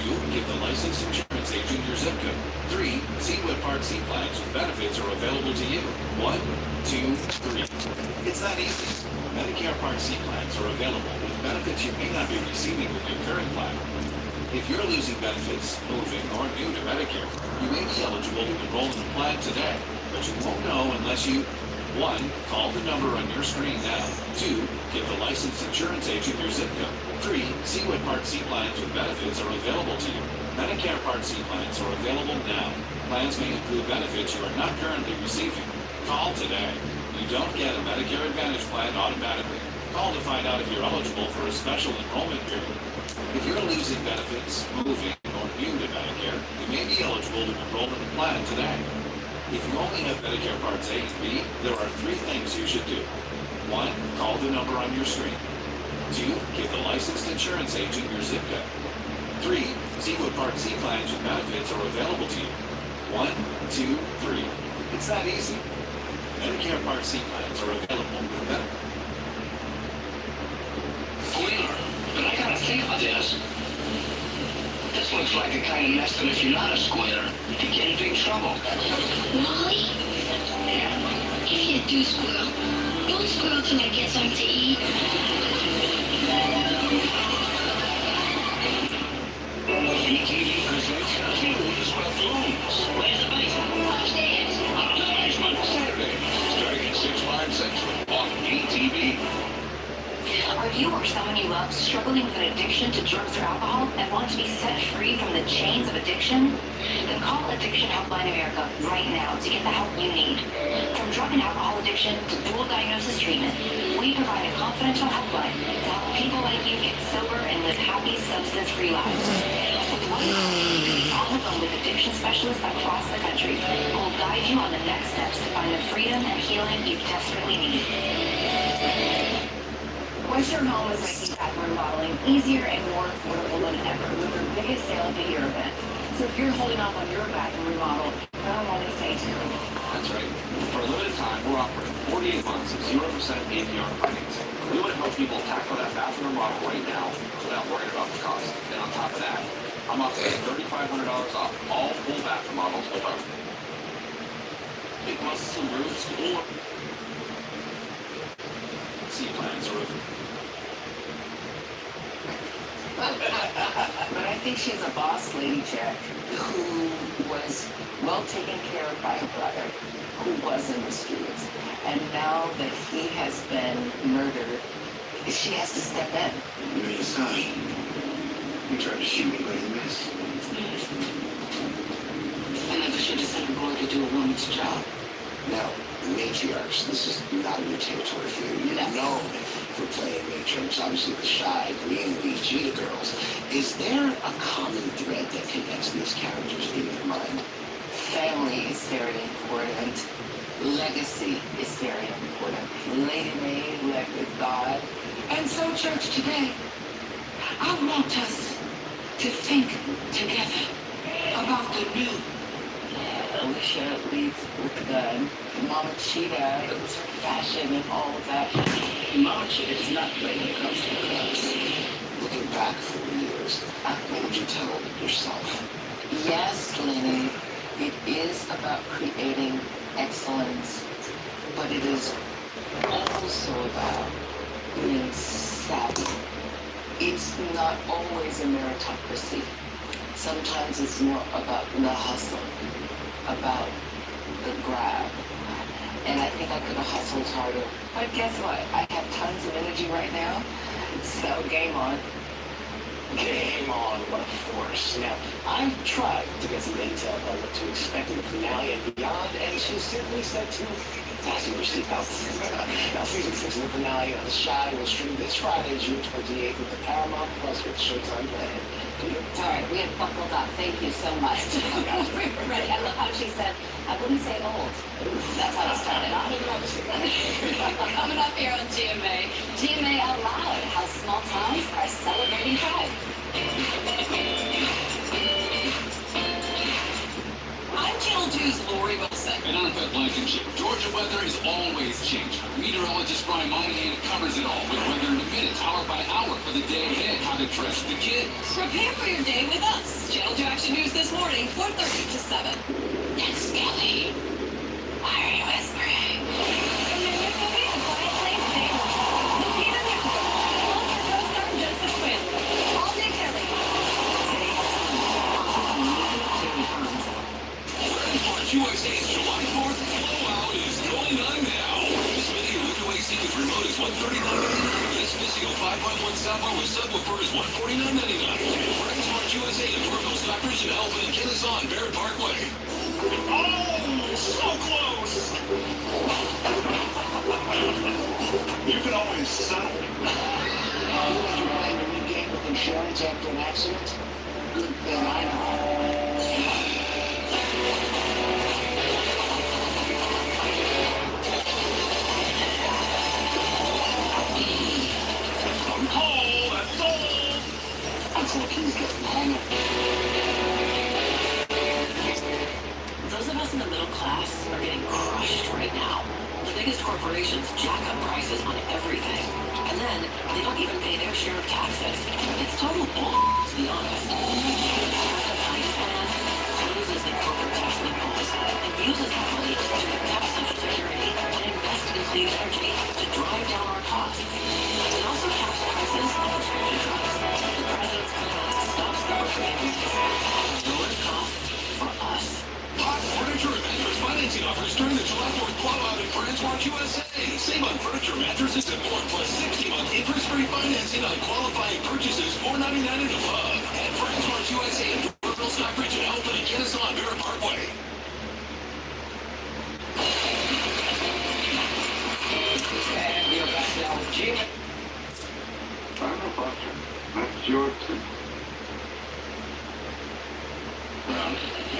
2, give the licensed insurance agent your zip code. 3, see what Part C plans with benefits are available to you. 1, 2, 3. It's that easy. Medicare Part C plans are available with benefits you may not be receiving with your current plan. If you're losing benefits, moving, or new to Medicare, you may be eligible to enroll in the plan today, but you won't know unless you 1. Call the number on your screen now. 2. Give the licensed insurance agent your zip code. 3. See what Part C plans with benefits are available to you. Medicare Part C plans are available now. Plans may include benefits you are not currently receiving. Call today. You don't get a Medicare Advantage plan automatically. Call to find out if you're eligible for a special enrollment period. If you're losing benefits, moving, or new to Medicare, you may be eligible to enroll in the plan today. If you only have Medicare Parts A and B, there are 3 things you should do. 1. Call the number on your screen. 2. Give the licensed insurance agent your zip code. 3. See what Part C plans with benefits are available to you. 1, 2, 3. It's that easy. Medicare Part C plans are available with benefits. Squealer, but I gotta think about this. This looks like the kind of mess that if you're not a squealer, you get in big trouble. Molly? If you do squirrel, don't squirrel till I get something to eat. BTV presents News Buffoons. Where's the bike? Upstairs. Advertisement Saturday, starting at 6/5 Central on BTV. Are you or someone you love struggling with an addiction to drugs or alcohol and want to be set free from the chains of addiction? Then call Addiction Helpline America right now to get the help you need. From drug and alcohol addiction to dual diagnosis treatment, we provide a confidential helpline to help people like you get sober and live happy, substance-free lives. With one call, on the phone with addiction specialists across the country who will guide you on the next steps to find the freedom and healing you desperately need. Western Home is making bathroom remodeling easier and more affordable than ever with their biggest sale of the year event. So if you're holding off on your bathroom remodel, how long is stay tuned? That's right. For a limited time, we're offering 48 months of 0% APR financing. We want to help people tackle that bathroom remodel right now without worrying about the cost. And on top of that, I'm offering $3,500 off all full bathroom models with our big muscle roofs or C plans are available. But I think she's a boss lady chick who was well taken care of by her brother, who was in the streets. And now that he has been murdered, she has to step in. You mean son? You tried to shoot me, but you missed. I never should have sent a boy to do a woman's job. Now, the matriarchs, this is not a new territory for you. You're known for playing matriarchs, obviously the Shy, Greenleaf, Cheetah Girls. Is there a common thread that connects these characters in your mind? Family is very important. Legacy is very important. Lady May led with God. And so, church, today, I want us to think together about the new. Alicia leads with the gun. Mama Cheetah, it was her fashion and all of that. Mama Cheetah does not play when it comes to clubs. Looking back 4 years, what would you tell yourself? Yes, Lenny, it is about creating excellence, but it is also about being savvy. It's not always a meritocracy. Sometimes it's more about the hustle, about the grab. And I think I could have hustled harder. But guess what? I have tons of energy right now. So game on. Game on, what a force. Now, I've tried to get some intel about what to expect in the finale and beyond, and she simply said to fasten your seatbelts. Now, season 6 of the finale of The Shy will stream this Friday, June 28th with the Paramount Plus with Showtime plan. All right, we have buckled up. Thank you so much. We were ready. I love how she said, I wouldn't say old. That's how it started. Coming up here on GMA. GMA Out Loud, how small towns are celebrating pride. I'm Channel 2's Lori Wilson. And I'm Doug Blankenship. Georgia weather is always changing. Meteorologist Brian Monahan covers it all with weather in a minute, hour by hour for the day ahead, how to dress the kids. Prepare for your day with us. Channel 2 Action News this morning, 4:30 to 7. That's Kelly. Why are you whispering? From the new movie, A Quiet Place Neighbors. Lupita Nyong'o. Also co-star Joseph Quinn. All Day Kelly. USA's July 4th blowout is going on now. This video with UAC remote is $139.99. This Vizio 5.1 soundbar with subwoofer is $149.99. Friends March USA in Dorville, Stockbridge, and Elvin and Kennesaw on Barrett Parkway. Oh, so close! You can always settle. You wonder why you regain with insurance after an accident? Good thing I know. Those of us in the middle class are getting crushed right now. The biggest corporations jack up prices on everything. And then they don't even pay their share of taxes. It's total bull, to be honest. President Biden's plan closes the corporate tax loopholes and uses that money to protect Social Security and invest in clean energy to drive down our costs. It also caps prices on prescription drugs. The president's plan stops the corporate lowers costs for us. Hot furniture and mattress financing offers during the July 4th blowout at Friends March USA. Save on furniture, mattresses, and more, plus 60-month interest-free financing on qualifying purchases, $499 and above. At Friends March USA in Dorville, Stockbridge, and Elton and Kennesaw on Barrett Parkway. And we are back now with Jim. Final Buster. That's your turn.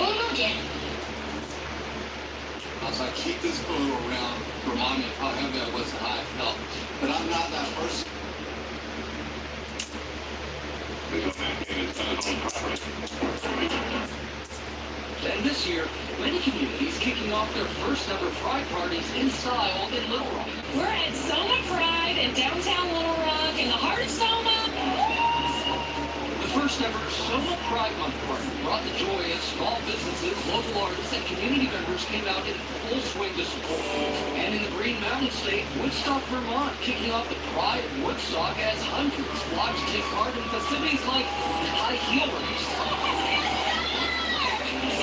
Oh, no, Dad. So I keep this photo around to remind me of how heavy I was and how I felt. But I'm not that person. And this year, many communities kicking off their first ever Pride parties in style in Little Rock. We're at Soma Pride in downtown Little Rock in the heart of Soma. The first ever Soma Pride Month party brought the joy as small businesses, local artists, and community members came out in full swing to support. And in the Green Mountain State, Woodstock, Vermont, kicking off the Pride of Woodstock as hundreds flocked to take part in festivities like high heel race.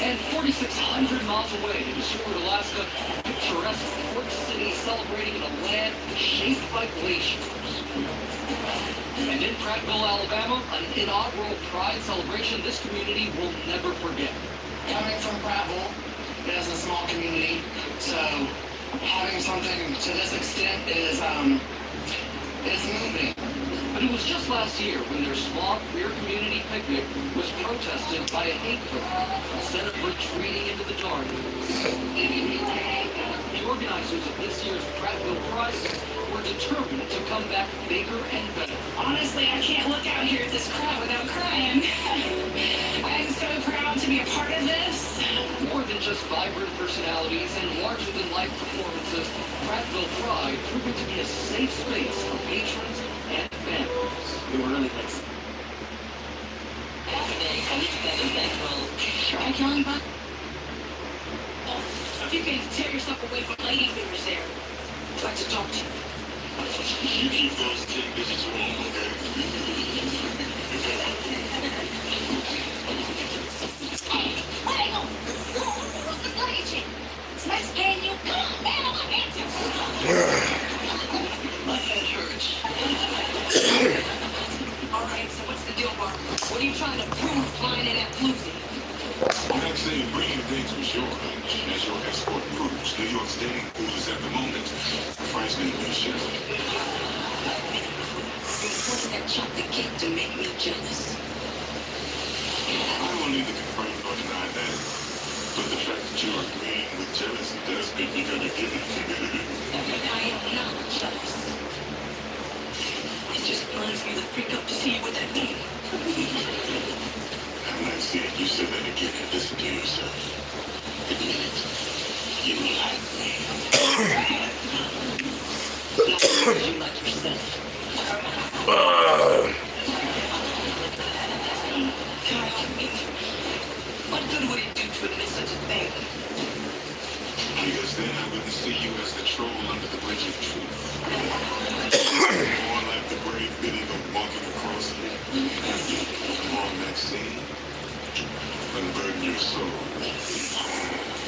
And 4,600 miles away in Seward, Alaska, picturesque Port City celebrating in a land shaped by glaciers. And in Prattville, Alabama, an inaugural Pride celebration this community will never forget. Coming from Prattville, it is a small community, so having something to this extent is it's moving. But it was just last year when their small queer community picnic was protested by a hate group instead of retreating into the dark. The organizers of this year's Prattville Pride event were determined to come back bigger and better. Honestly, I can't look out here at this crowd without crying. I'm so proud to be a part of this. More than just vibrant personalities and larger-than-life performances, Prattville Pride proving to be a safe space for patrons and families. We were really nice. Try John Buck. If you can tear yourself away from ladies members there, I'd like to talk to you. You keep those 10 digits wrong, okay? Let me go. Who's this lady chick? It's nice paying you. Come on, man, I'm not answering. My head hurts. All right, so what's the deal, Bart? What are you trying to prove flying in that floozy? I'm not saying bringing things was your lunch. As your export proves, New York's dating pool is at the moment frightening and shallow. It wasn't that chocolate cake to make me jealous. I don't need to confirm or deny that. But the fact that you are agreeing with jealousy does make me kind of giddy. I am not jealous. It just burns me the freak up to see you with that name. I'm not saying you said that again and listen to yourself. Admit it. You like You like yourself. What good would it do to admit such a thing? Because then I wouldn't see you as the troll under the bridge of truth. More like the brave Billy go walking across it. Come on, Maxine. Unburden your soul.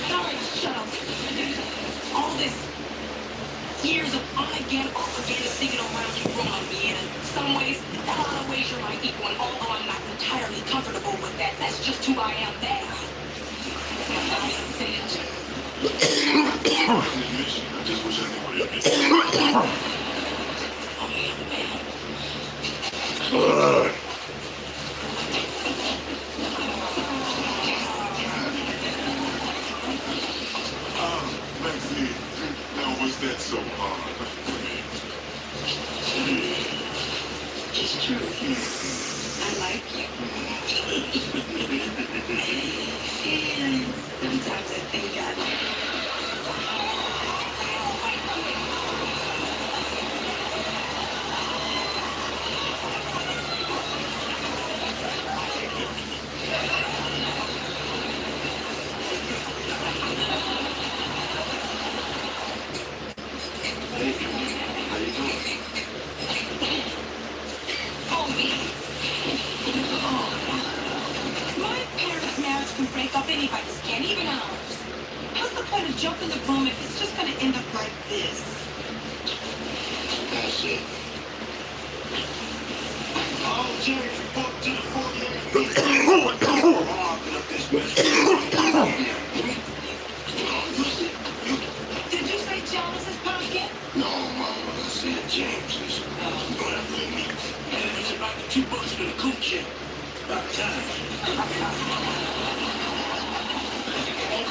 Alright, shut up. All this years of on-again, off-again singing around you grown on me, and in some ways, a lot of ways you're my equal, and although I'm not entirely comfortable with that, that's just who I am there. I just wish I knew what it Maxine, now was that so hard for me? It's true. I like you. And sometimes I think I anybody's can, even ours. What's the point of jumping the broom if it's just going to end up like this? That's it. Oh, Jerry, report to the 48. Did you say Jonas's pumpkin? No, Mama, I said James's. It's about $2 for the coochie. About time.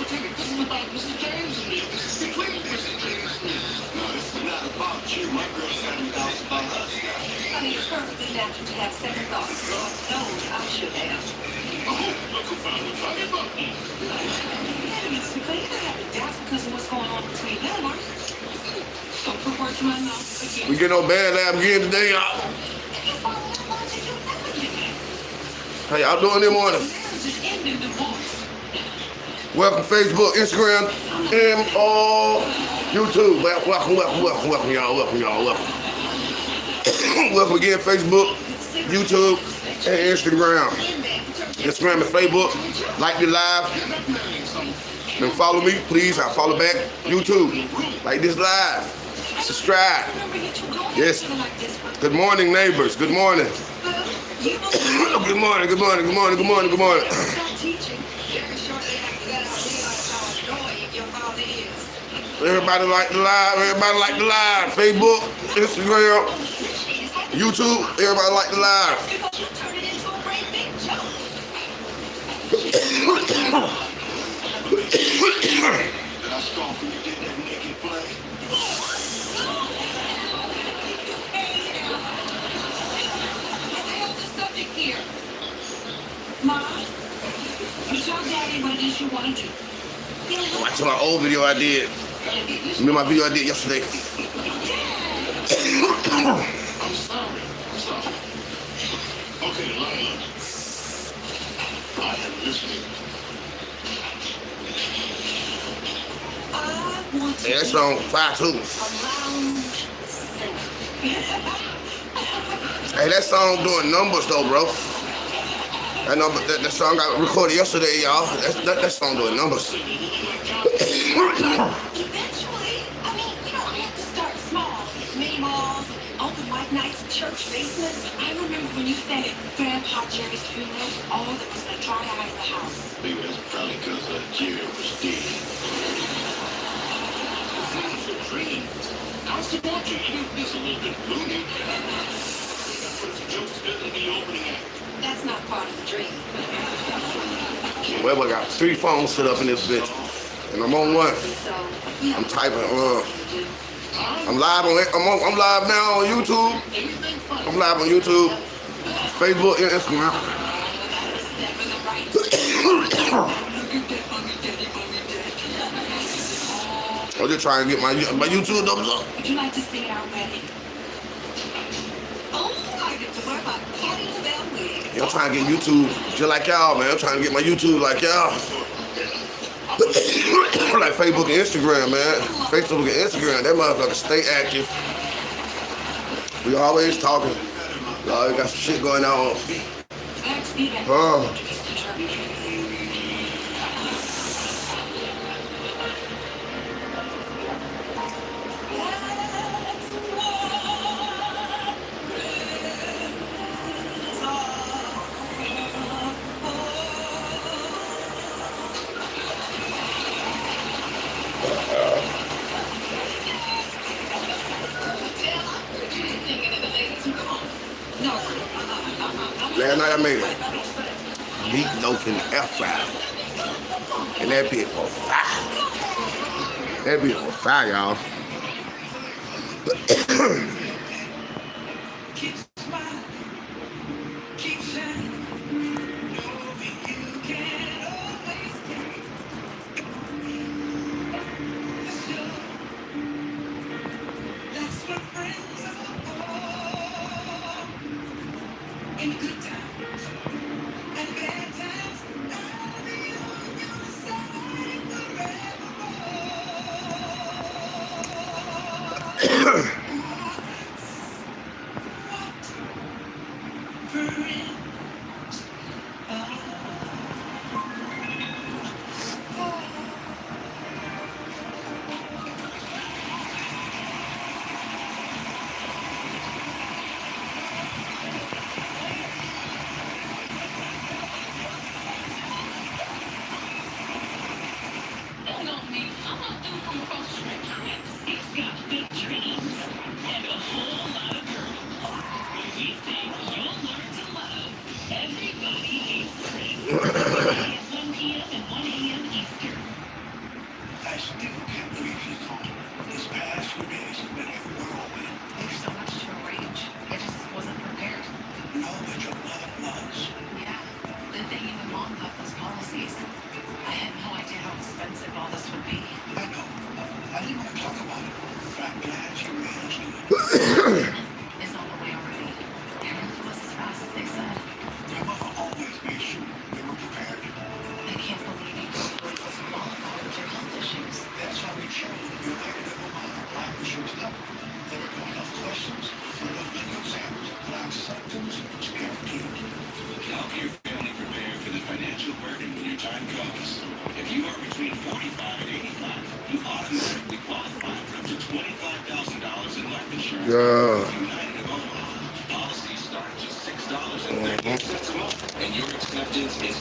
This is about Mrs. James and me. This is between Mrs. James and me. No, this is not about you. My girl's having thoughts about us now. I mean, it's perfectly natural to have second thoughts. Lord knows I should have. Oh, look who found the funny book. Wait a minute, Sinclair, you're not having doubts because of what's going on between them, are you? Don't put words in my mouth again. We get no bad lab again today, y'all. How y'all doing this morning? Marriage is ending divorce. Welcome Facebook, Instagram, and YouTube. Welcome, y'all. Welcome. Welcome again, Facebook, YouTube, and Instagram. Instagram and Facebook. Like the live. And follow me, please. I follow back. YouTube. Like this live. Subscribe. Yes. Good morning, neighbors. Good morning. Good morning. Everybody like the live. Facebook, Instagram, YouTube, everybody like the live. Did I start when you did that naked play? Here. Mom, you tell Daddy what it is you want to do. Watch my old video I did. Remember my video I did yesterday? I'm sorry. Okay, Lila. I am listening. I want to Hey, that song fire too. Hey, that song doing numbers though, bro. That song got recorded yesterday, y'all. That song doing numbers. Eventually, I mean, you don't have to start small. Mini malls, open white nights, church basements. I remember when you sang at Grandpa Jerry's funeral, all that was going to dry out of the house. Maybe that's probably because Jerry was dead. It's a dream. I'll support you even if it's a little bit loony. Jokes in the opening act. That's not part of the dream. Well, I got 3 phones set up in this bitch, and I'm on one. So, I'm typing. I'm live on. I'm live now on YouTube. I'm live on YouTube, Facebook, and Instagram. I'm just trying to get my YouTube numbers up. Would you like to sing it out, Betty? Oh, I get to wear my Patty LaBelle wig. Yeah, I'm trying to get YouTube just like y'all, man. I'm trying to get my YouTube like y'all. Like Facebook and Instagram, man. Facebook and Instagram, that motherfucker stay active. We always talking. We always got some shit going on. Last night I made it. Meatloaf in the air fryer. And that bitch was fire. That bitch was fire, y'all.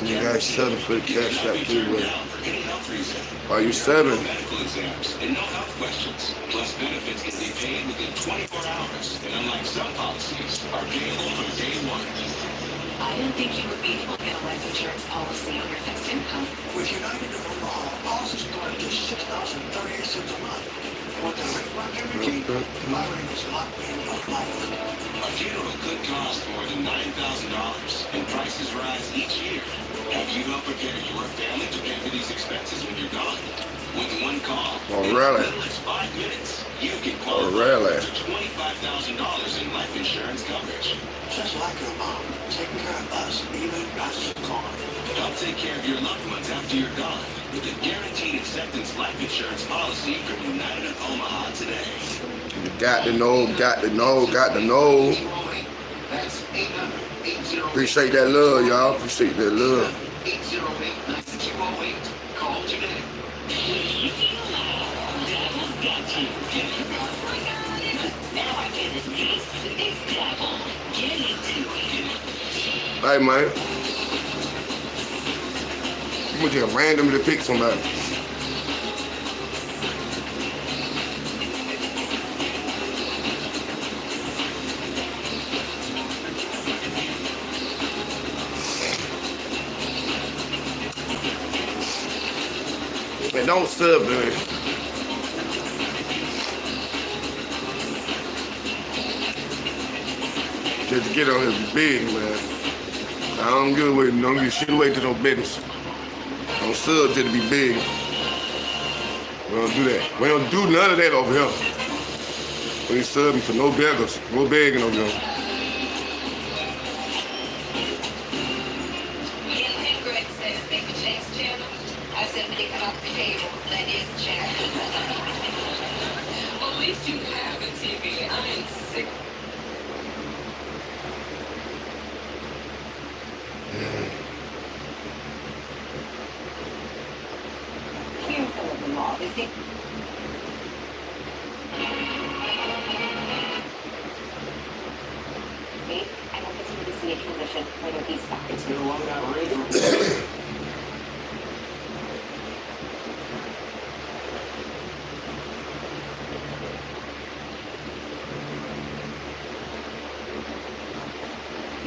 You guys settle for the cash out too. Are you seven? Medical exams and no health questions. Plus benefits can be paid within 24 hours. And unlike some policies, are payable from day one. I didn't think you would be able to get a life insurance policy on your fixed income. With United of Omaha, policies start at just $6,038 a month. With the rate lock guarantee, my rate is locked in for life. A funeral could cost more than $9,000, and prices rise each year. Have you helped prepare your family to pay for these expenses when you're gone? With one call, oh, really? in as 5 minutes, you can qualify for $25,000 in life insurance coverage. Just like your mom, taking care of us even after she's gone. Help take care of your loved ones after you're gone with a guaranteed acceptance life insurance policy from United of Omaha today. You got to know, got to know, got to know. That's 800-808. Appreciate that love, y'all. Appreciate that love. 808-9208. Call today. Hey, man. I'm gonna just randomly pick somebody. And don't sub me. Just to get on his big, man. I don't give away, don't give shit away to no business. Don't sub till to be big. We don't do that. We don't do none of that over here. We ain't serving for no beggars. No begging over here. And Greg says they could change the channel. I said they cut off the cable. That is the channel. Well, at least you have a TV. I am sick. Fearful of the law. Is it? I will continue to see a transition further eastbound. It's been along that ridge.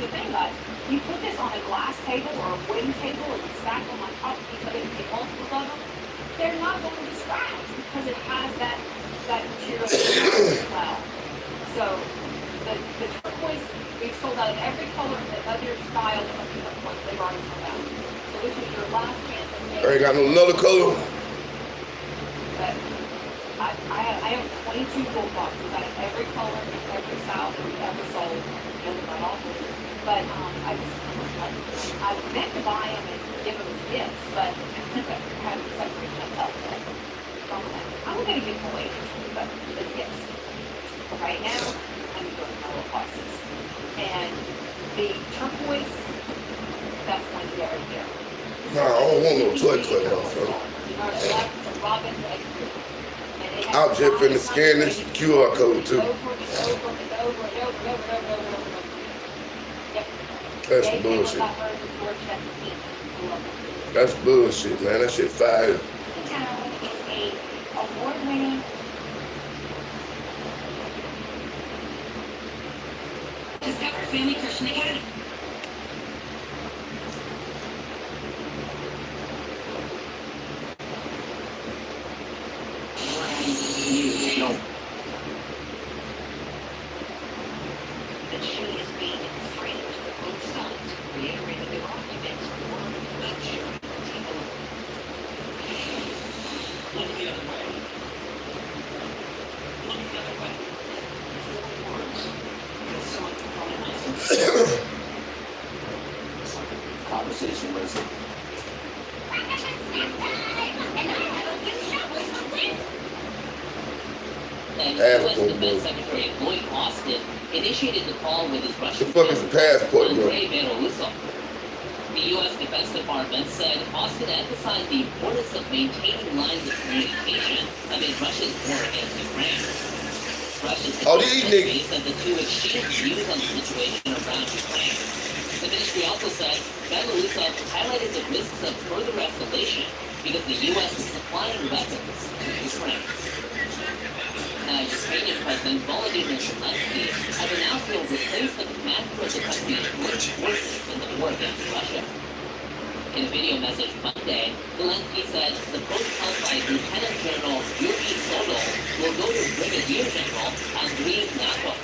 The thing about it, you put this on a glass table or a wooden table and you stack them on top, you put it in multiples of them, they're not going to scratch because it has that material as well. So the turquoise, we've sold out of every color and the other styles of turquoise they've already sold out. So this is your last chance of I ain't got no another color. But I own 22 gold boxes out of every color and every style that we've ever sold. But I meant to buy them and give them as gifts, but I haven't separated myself from them. I'm going to give them away but as gifts. But right now, I'm doing my little boxes. And the turquoise, that's going to be right there. Nah, I don't want no toy motherfucker. I'll just finna scan this QR code too. That's bullshit. That's bullshit, man. That shit fire. The town is a award-winning Discover Family Christian Academy. That she is being framed with both sides, reiterating their arguments for maturity. Look the other way. Look the other way. 4 words. And someone can probably Conversation was. And U.S. Defense Secretary Lloyd Austin initiated the call with his Russian The fuck is the passport, bro? Andrei Belousov. The U.S. Defense Department said Austin emphasized the importance of maintaining lines of communication amid Russia's war against Ukraine. Russia's secretary said the two exchanged views on the situation around Ukraine. The ministry also said Belousov highlighted the risks of further escalation because the U.S. is supplying weapons to Ukraine. Ukrainian President Volodymyr Zelensky has announced he will replace the commander of the country's joint forces in the war against Russia. In a video message Monday, Zelensky said the post held by Lieutenant General Yuri Sodol will go to Brigadier General Andriy Nakov.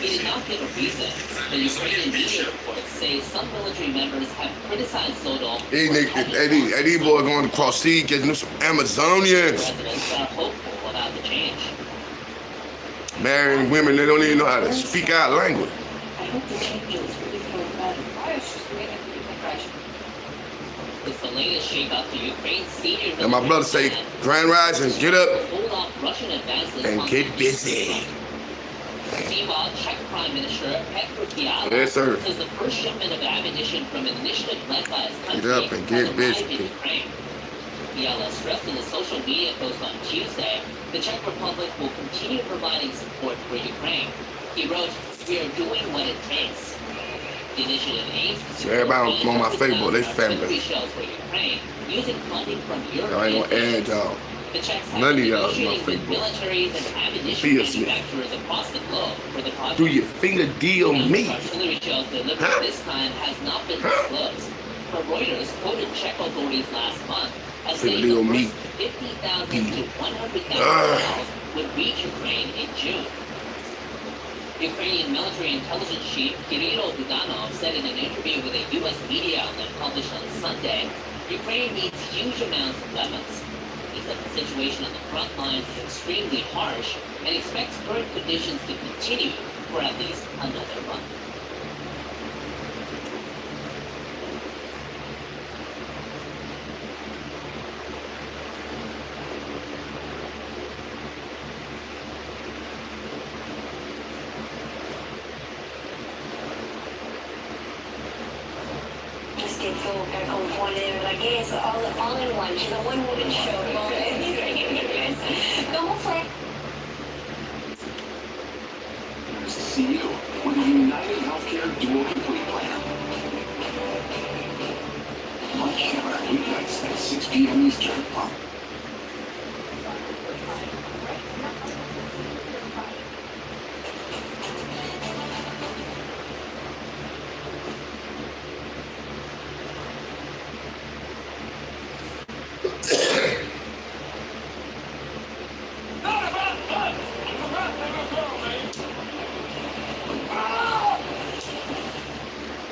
He did not give a reason, but Ukrainian media reports say some military members have criticized Sodol. These boys going across sea getting them some Amazonians. Residents are hopeful about the change. Marrying women that don't even know how to speak our language. I hope the change is really for the better. I was just waiting for the impression. It's the latest shake-up to Ukraine's senior And my brother say, Grand Rising, get up hold off Russian advances and on get busy. Meanwhile, Czech Prime Minister Petr Fiala Yes, sir. says the first shipment of ammunition from an initiative led by his country Get up and get has busy. arrived in Ukraine. Fiala stressed in a social media post on Tuesday the Czech Republic will continue providing support for Ukraine. He wrote, "We are doing what it takes." The initiative aims to So everybody on my Facebook, they family. artillery shells for Ukraine using funding from Europe. Y'all ain't gonna add y'all. The Czechs have None of been y'all on my negotiating with Facebook. militaries and ammunition Feels me. manufacturers across the globe for the project. Do your finger deal me? Artillery shells delivered Huh? this time has not been disclosed. But Reuters quoted Czech authorities last month as Finger saying deal the me. first 50,000 to 100,000 shells would reach Ukraine in June. Ukrainian military intelligence chief Kirill Budanov said in an interview with a U.S. media outlet published on Sunday, Ukraine needs huge amounts of weapons. He said the situation on the front lines is extremely harsh and expects current conditions to continue for at least another month. Just get full back on one end, like, yeah, it's all in one. She's a one-woman show. Almost like Here's to see you with a United Healthcare Dual Complete Plan. Lunch hour weeknights at 6 p.m. Eastern.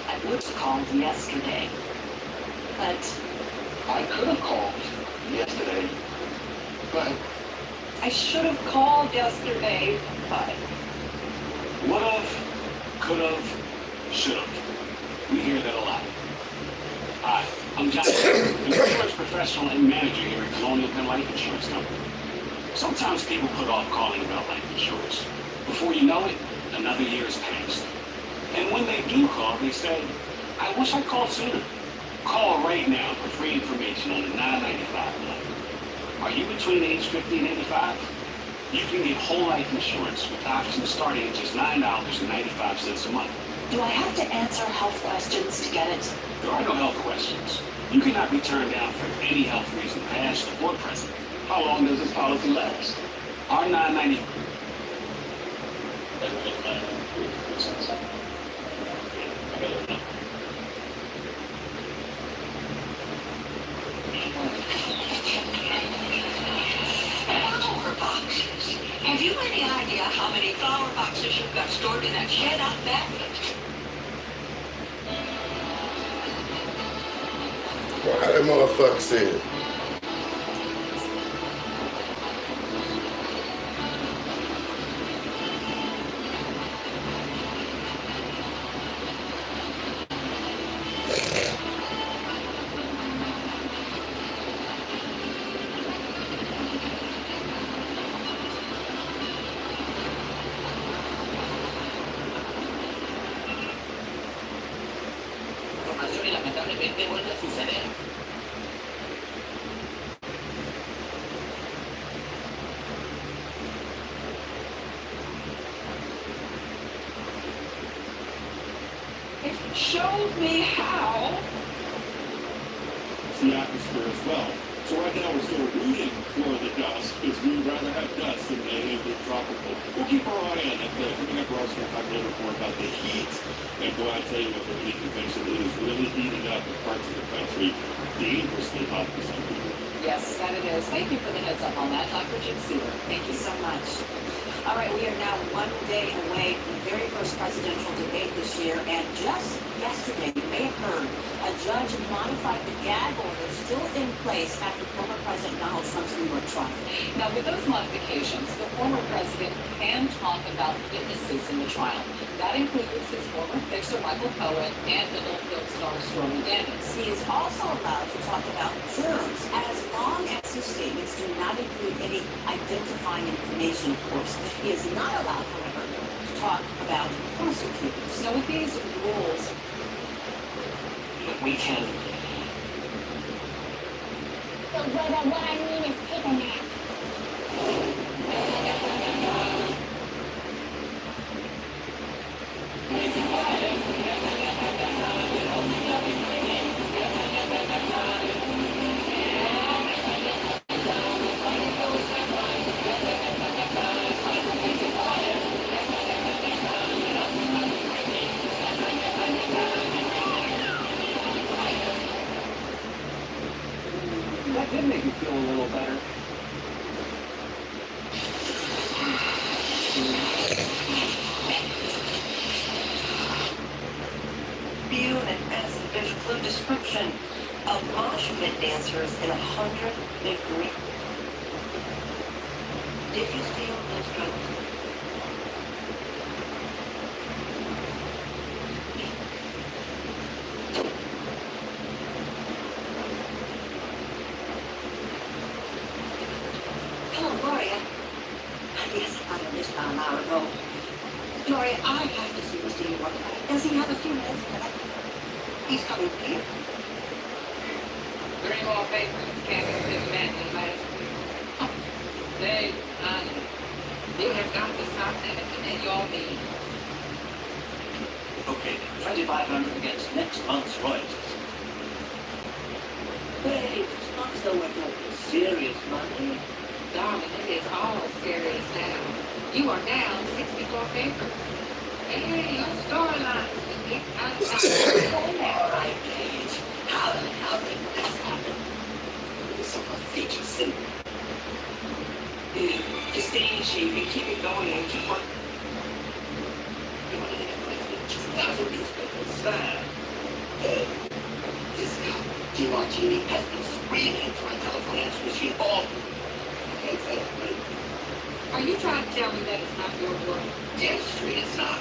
I would have called yesterday, but I could have called yesterday, but I should have called yesterday, but would have, could have, should have. We hear that a lot. Hi, I'm John, an insurance professional and manager here at Colonial Penn Life Insurance Company. Sometimes people put off calling about life insurance. Before you know it, another year has passed. And when they do call, they say, I wish I called sooner. Call right now for free information on the $9.95 plan. Are you between age 50 and 85? You can get whole life insurance with options starting at just $9.95 a month. do I have to answer health questions to get it? There are no health questions. You cannot be turned down for any health reason, past or present. How long does this policy last? Our $9.95 flower boxes. Have you any idea how many flower boxes you've got stored in that shed out back? What that motherfucker said. Información y lamentablemente vuelve a suceder. It showed me how. It's the atmosphere as well. So right now we're still rooting for the dust because we would rather have dust than anything tropical. We'll keep our eye on it. Coming up, we're also going to talk a little bit more about the heat. And go out and tell you what the heat convention is really heating up in parts of the country, dangerously hot for some people. Yes, that it is. Thank you for the heads up on that, Dr. Jim Seaver. Thank you so much. All right, we are now 1 day away from the very first presidential debate this year, and just yesterday, you may have heard, a judge modified the gag order still in place after former President Donald Trump's New York trial. Now, with those modifications, the former president can talk about witnesses in the trial. That includes his former fixer Michael Cohen and middle field star Stormy Daniels. He is also allowed to talk about jurors as long as his statements do not include any identifying information, of course. He is not allowed, however, to talk about prosecutors. So with these rules, We can. What I mean is take a nap. That did make me feel a little better. View and visual description of mosh pit dancers in 100 degree Did you steal those drugs? Hello, Gloria. Yes, I found this about an hour ago. Gloria, I have to see Mr. Ewart. Does he have a few minutes? He's coming here. 3 more papers came in this madness last week. They, you have got to stop them in your meeting. Okay, 2,500 against next month's royalties. Hey, it's not so we're talking serious money. Darling, it is all serious now. You are down 64 papers. Hey, your storyline. All right, Paige. How the hell did this happen? It's of a feature cinema. Just stay in shape and keep it going and keep on. You want to get a 2,000 newspapers? Hey, this guy, DiMartini, has been screaming into my telephone answer machine all. Are you trying to tell me that it's not your work? Damn straight it's not.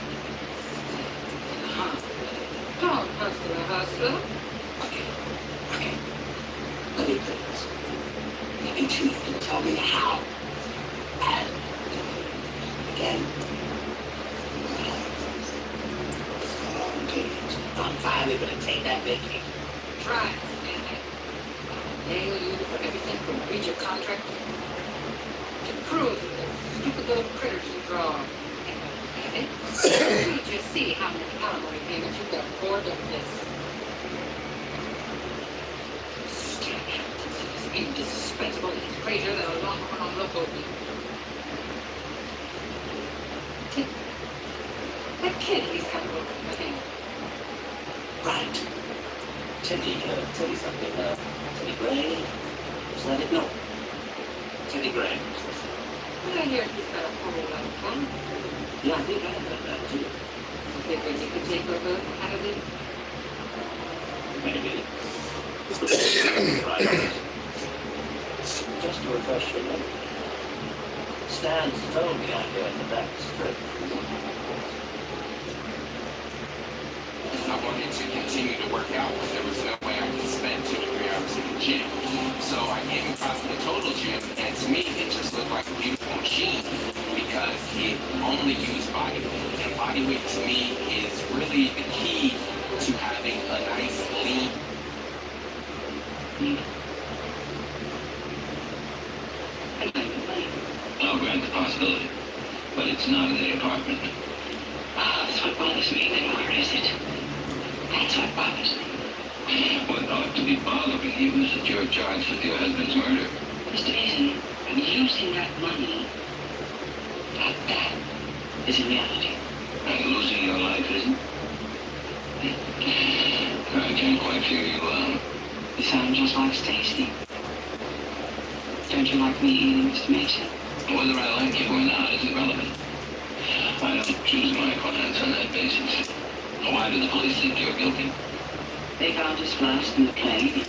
Don't hustler. Okay. Let me put this. Until you can tell me how. And again. Okay. I'm finally gonna take that vacation. Try it. Nail you for everything from breach of contract to cruelty to stupid little critters you draw. You just see how many alimony payments you can afford to miss. It's indispensable. It's crazier than a long run on local beat. That kid, he's kind of looking for him. Right. Teddy, tell you something. Teddy Gray, just let it know. Teddy Gray. Well, I hear he's got a whole lot of fun. Yeah, I think I heard that too. You think you could take a look out of it? Maybe. Right. Just to refresh your memory. Stan's told me out here in the back strip. I wanted to continue to work out, but there was no way I could spend 2 to 3 hours in the gym. So I came across the Total Gym, and to me, it just looked like a beautiful machine because it only used body weight. And body weight to me is really the key to having a nice, lean. I'll grant the possibility, but it's not in the apartment. That's what bothers me. Then where is it? That's what bothers me. What ought to be bothering you is that you're charged with your husband's murder. Mr. Mason, using that money, that is a reality. And losing your life isn't? I can't quite figure you out. You sound just like Stacy. Don't you like me either, Mr. Mason? Whether I like you or not isn't relevant. I don't choose my clients on that basis. Why do the police think you're guilty? They found his flask in the plane,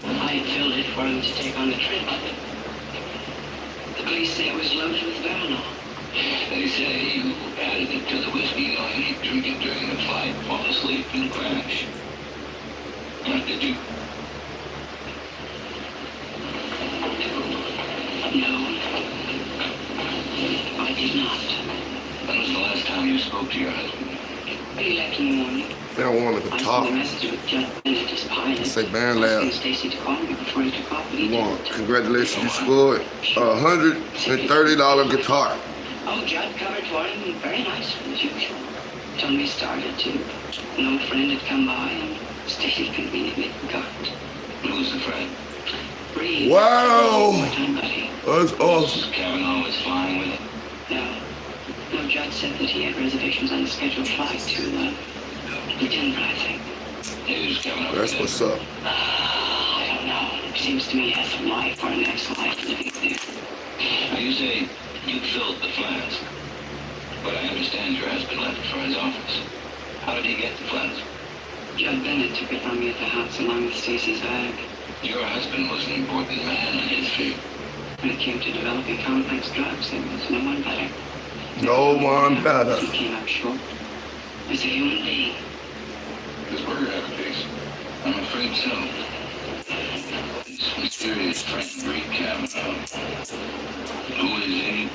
and I filled it for him to take on the trip. The police say it was loaded with Veronal. They say you added it to the whiskey knowing he'd drink it during the flight, fall asleep, and crash. What did you? No, I did not. When was the last time you spoke to your husband? He left in the morning. They don't want to I talk. sent a message with Judd Bennett, his pilot. Say Baron Lab. Stacy to call me before he took off, but he didn't. Congratulations, you scored a $130 guitar. Oh, Judd covered for him. Very nice, as usual. Till we started to. An old friend had come by, and Stacy conveniently forgot. Who's the friend? Bree. Wow! Buddy. That's awesome. Was Kavanaugh was flying with it? No, Judd said that he had reservations on the scheduled flight to Denver, I think. Who's Kavanaugh? That's what's up. I don't know. It seems to me he has some life or an ex-life living there. Now you say you filled the flask, but I understand your husband left it for his office. How did he get the flask? Judd Bennett took it from me at the house along with Stacy's bag. Your husband was an important man in his field. When it came to developing complex drugs, there was no one better. No one better. He came up short as a human being. Does Burger have a case? I'm afraid so. This mysterious friend, Reed Kavanaugh. Who is he?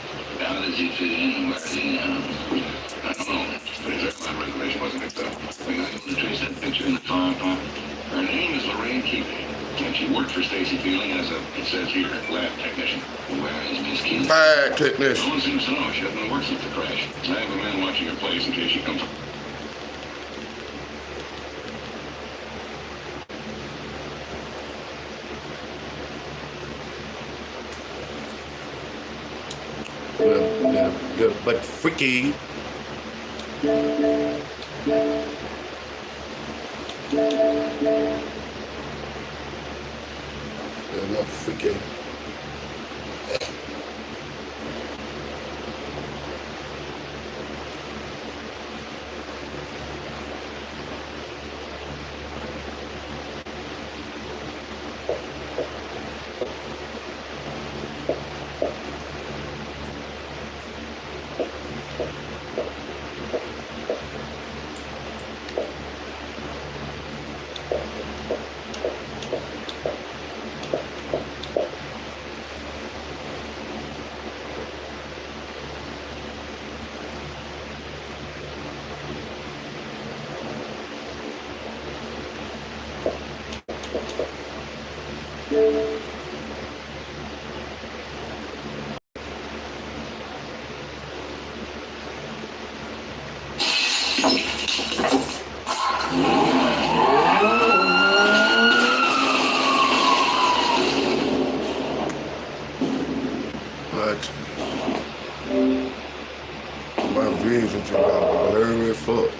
How does he fit in? Where is he now? I don't know. But his airline reservation wasn't picked up. We got able to trace that picture in the fire department. Her name is Lorraine Keeley. And she worked for Stacy Feeling as a, it says here, lab technician. Where is Miss Keeley? Lab technician. No one seems to know. She hasn't been working since the crash. I have a man watching her place in case she comes up. But freaky. Not freaky. My vision to God, blurry as fuck.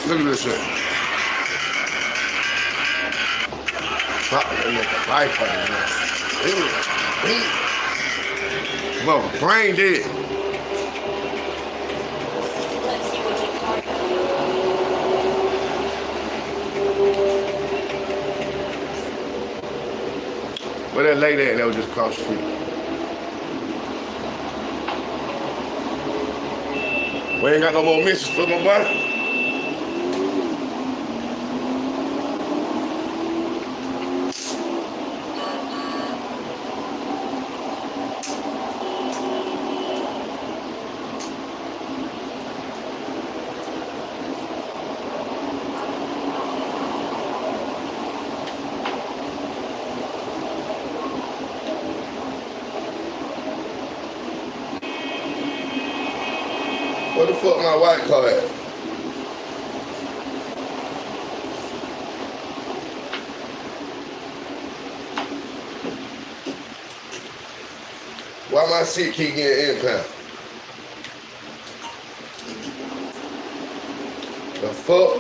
Look at this shit. Life well, brain dead. Where that lady at that was just across the street? We ain't got no more misses for my boy. Where the fuck my white car at? Why my seat keep getting impound? The fuck?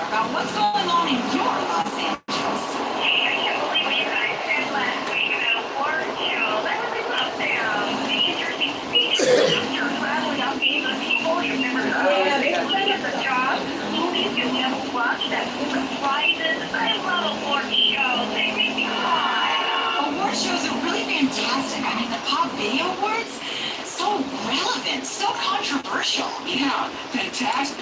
America. What's going on in your Los Angeles? Hey, I can't believe what you guys said last week about award shows. Everything up there. The interesting speeches. You're traveling out meeting with people you've never heard of. They play at the job. Movies you've never watched. That full of prizes. I love award shows. They make me cry. Award shows are really fantastic. I mean, the Pop Video Awards, so relevant, so controversial. Yeah, fantastic.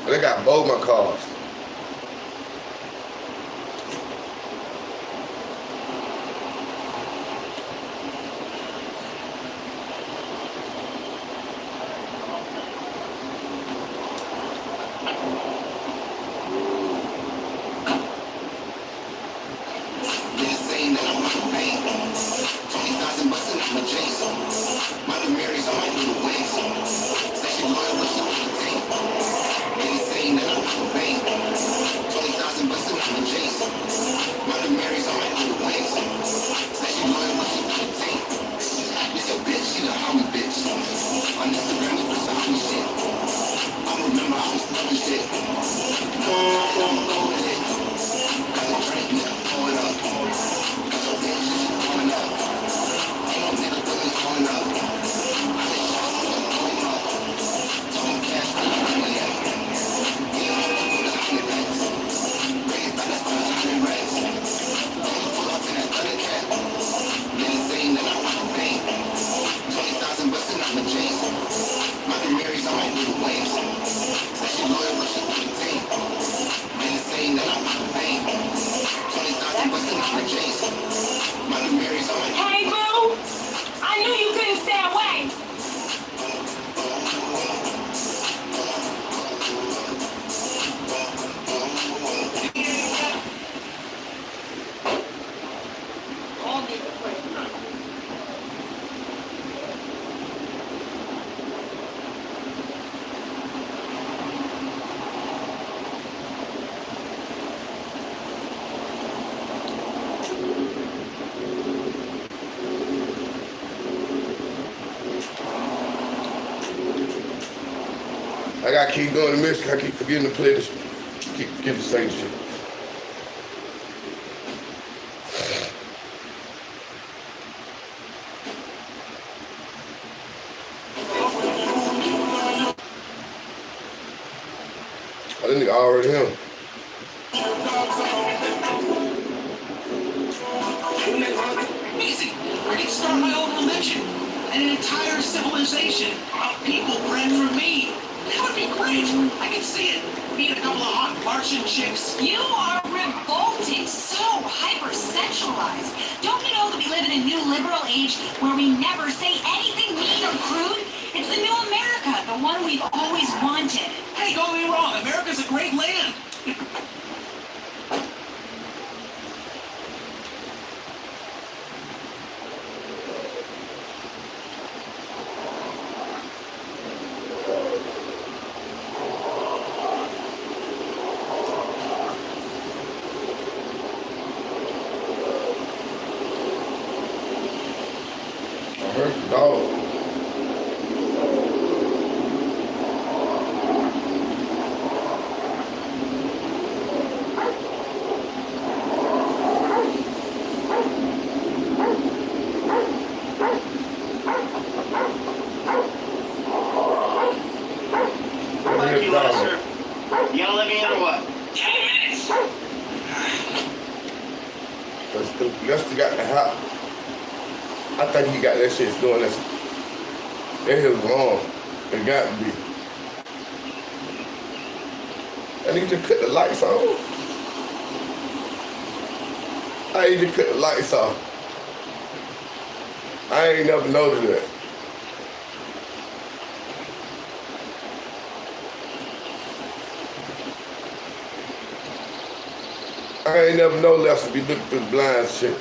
They got both my cars. Hey, boo! I knew you couldn't stay away. I gotta keep doing the music. I keep forgetting to play this. Keep forgetting to sing shit. Oh, this nigga already him. Easy. I can start my own religion. And an entire civilization of people praying for me. That would be great. I can see it. Me and a couple of hot Martian chicks. You are revolting, so hypersexualized. Don't you know that we live in a new liberal age where we never say anything mean or crude? It's the new America, the one we've always wanted. Hey, don't get me wrong. America's a great land. Dog. Thank you, Lester. You gonna let me in or what? 10 minutes. Lester got the house. I think he got that shit doing this. That is wrong. It got to be. I need to cut the lights on. I need to cut the lights off. I ain't never noticed that. I ain't never know Lester be looking through the blinds shit.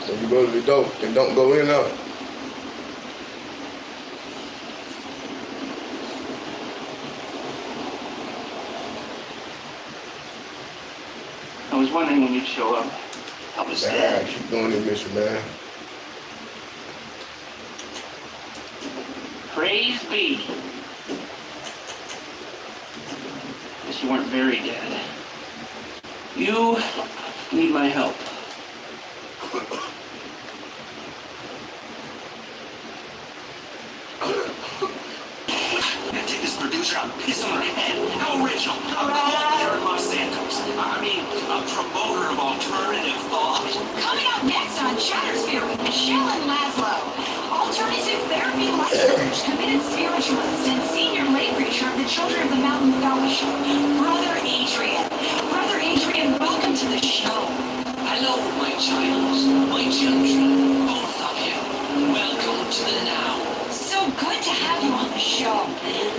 When you go to the door and don't go in there. was wondering when you'd show up. Help us Yeah, keep doing this mission, man. Praise be. Guess you weren't very dead. You need my help. Take this producer out and piss on her head. How original. A cult leader in Los Santos. I mean, a promoter of alternative thought. Coming up next on Chattersphere with Michelle and Laszlo. Alternative therapy life coach, committed spiritualist, and senior lay preacher of the Children of the Mountain Fellowship, Brother Adrian. Brother Adrian, welcome to the show. Hello, my child, my children, both of you. Welcome to the now. So good to have you on the show.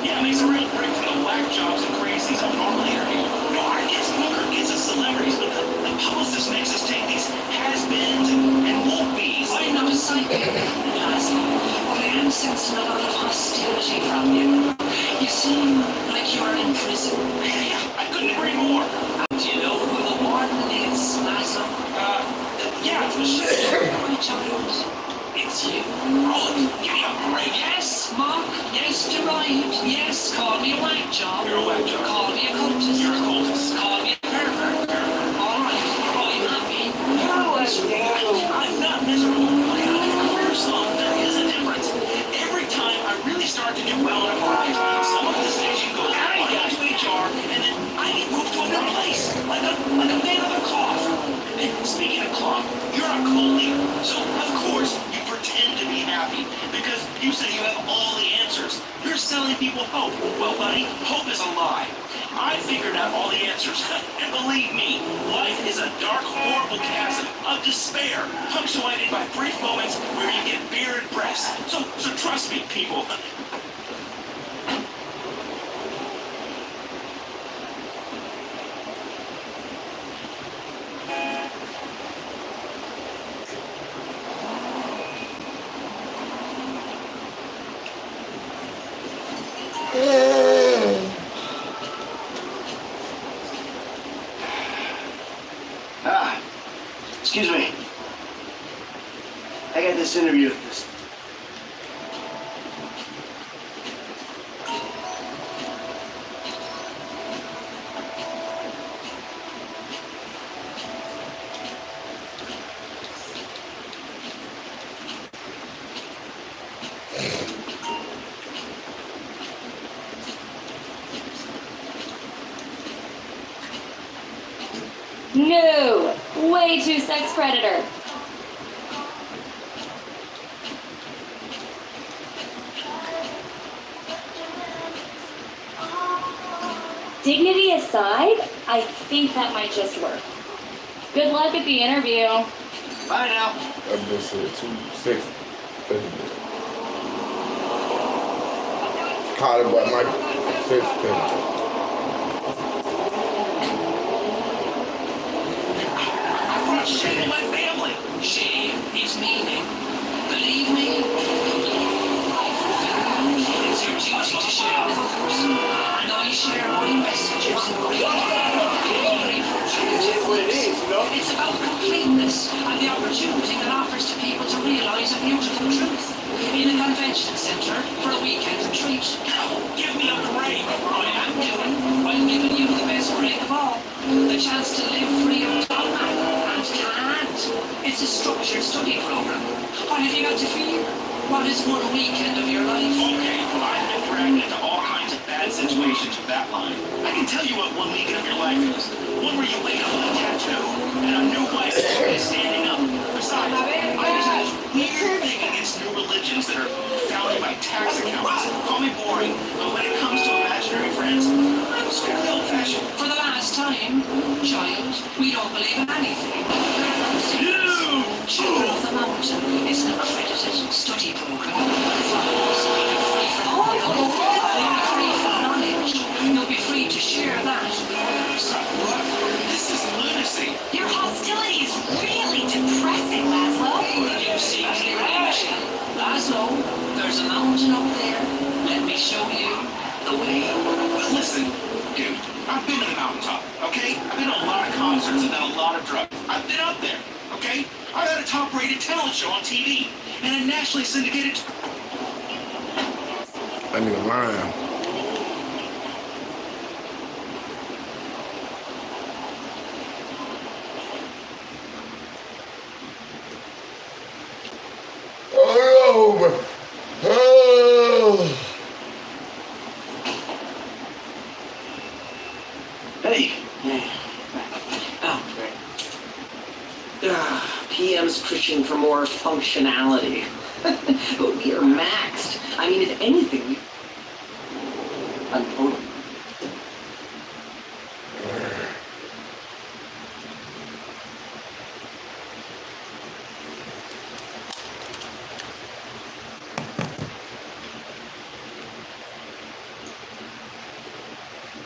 Yeah, it makes a real break from the whack jobs and crazies I normally interview. No, I guess Booker gets us celebrities, but the publicist makes us take these has-beens and won't-be's. I'm not a psychic, Laszlo, but I am sensing a lot of hostility from you. You seem like you're in prison. Yeah, I couldn't agree more. Do you know who the warden is, Laszlo? Yeah, it's Michelle. My child, it's you. Oh, give me a break. Yes, Mark. Yes, deride. Yes, call me a whack job. You're a whack job. Call me a cultist. You're a cultist. Call me a pervert. All right. Are you happy? I'm not miserable. I got a career song. There is a difference. Every time I really start to do well in a project, someone at the station goes, I got to HR, and then I get moved to another place, like a man of a cough. And speaking of cough, you're a cult leader, so of course you pretend to be happy because you say you have all the answers. You're selling people hope. Well, buddy, hope is a lie. I figured out all the answers, and believe me, life is a dark, horrible chasm of despair, punctuated by brief moments where you get beer and breasts. So trust me, people. Excuse me. I got this interview. No! Way too sex predator. Dignity aside, I think that might just work. Good luck at the interview. Bye now. I've been said 2-6. Caught it by Mike 6. Shame on my family. Shame is meaning. Believe me, I fulfill it's your duty to share with others. And I share my messages It's about completeness and the opportunity that offers to people to realize a beautiful truth. In a convention center for a weekend retreat. Give me a break. I'm giving you the best break of all. The chance to live free of dogma and can't. It's a structured study program. What have you got to fear? What is one weekend of your life? Okay, I've been dragged into all kinds of bad situations with that line. I can tell you what one weekend of your life is. One where you wake up with a tattoo and a new wife is standing up. Besides, I just have this weird thing against new religions that are founded by tax accountants. Call me boring, but when it comes to imaginary friends, I'm strictly old-fashioned. For the last time, child, we don't believe in anything. Children of the Mountain is an accredited study program. Free from knowledge. You'll be free to share that with others. This is lunacy. Your hostility is really depressing, Laszlo. You see clearly, Michelle. Laszlo, there's a mountain up there. Let me show you the way. Listen, dude, I've been to the mountaintop, okay? I've been to a lot of concerts and done a lot of drugs. I've been up there, okay? I've had a top-rated talent show on TV and a nationally syndicated... That nigga lying. Hey. PM's pushing for more functionality. But we are maxed. I mean, if anything, I'm totally.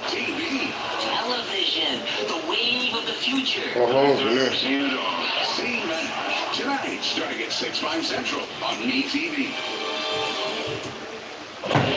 TV, television, the wave of the future. Yeah. C-Mash, tonight, starting at 6/5 Central on MeTV.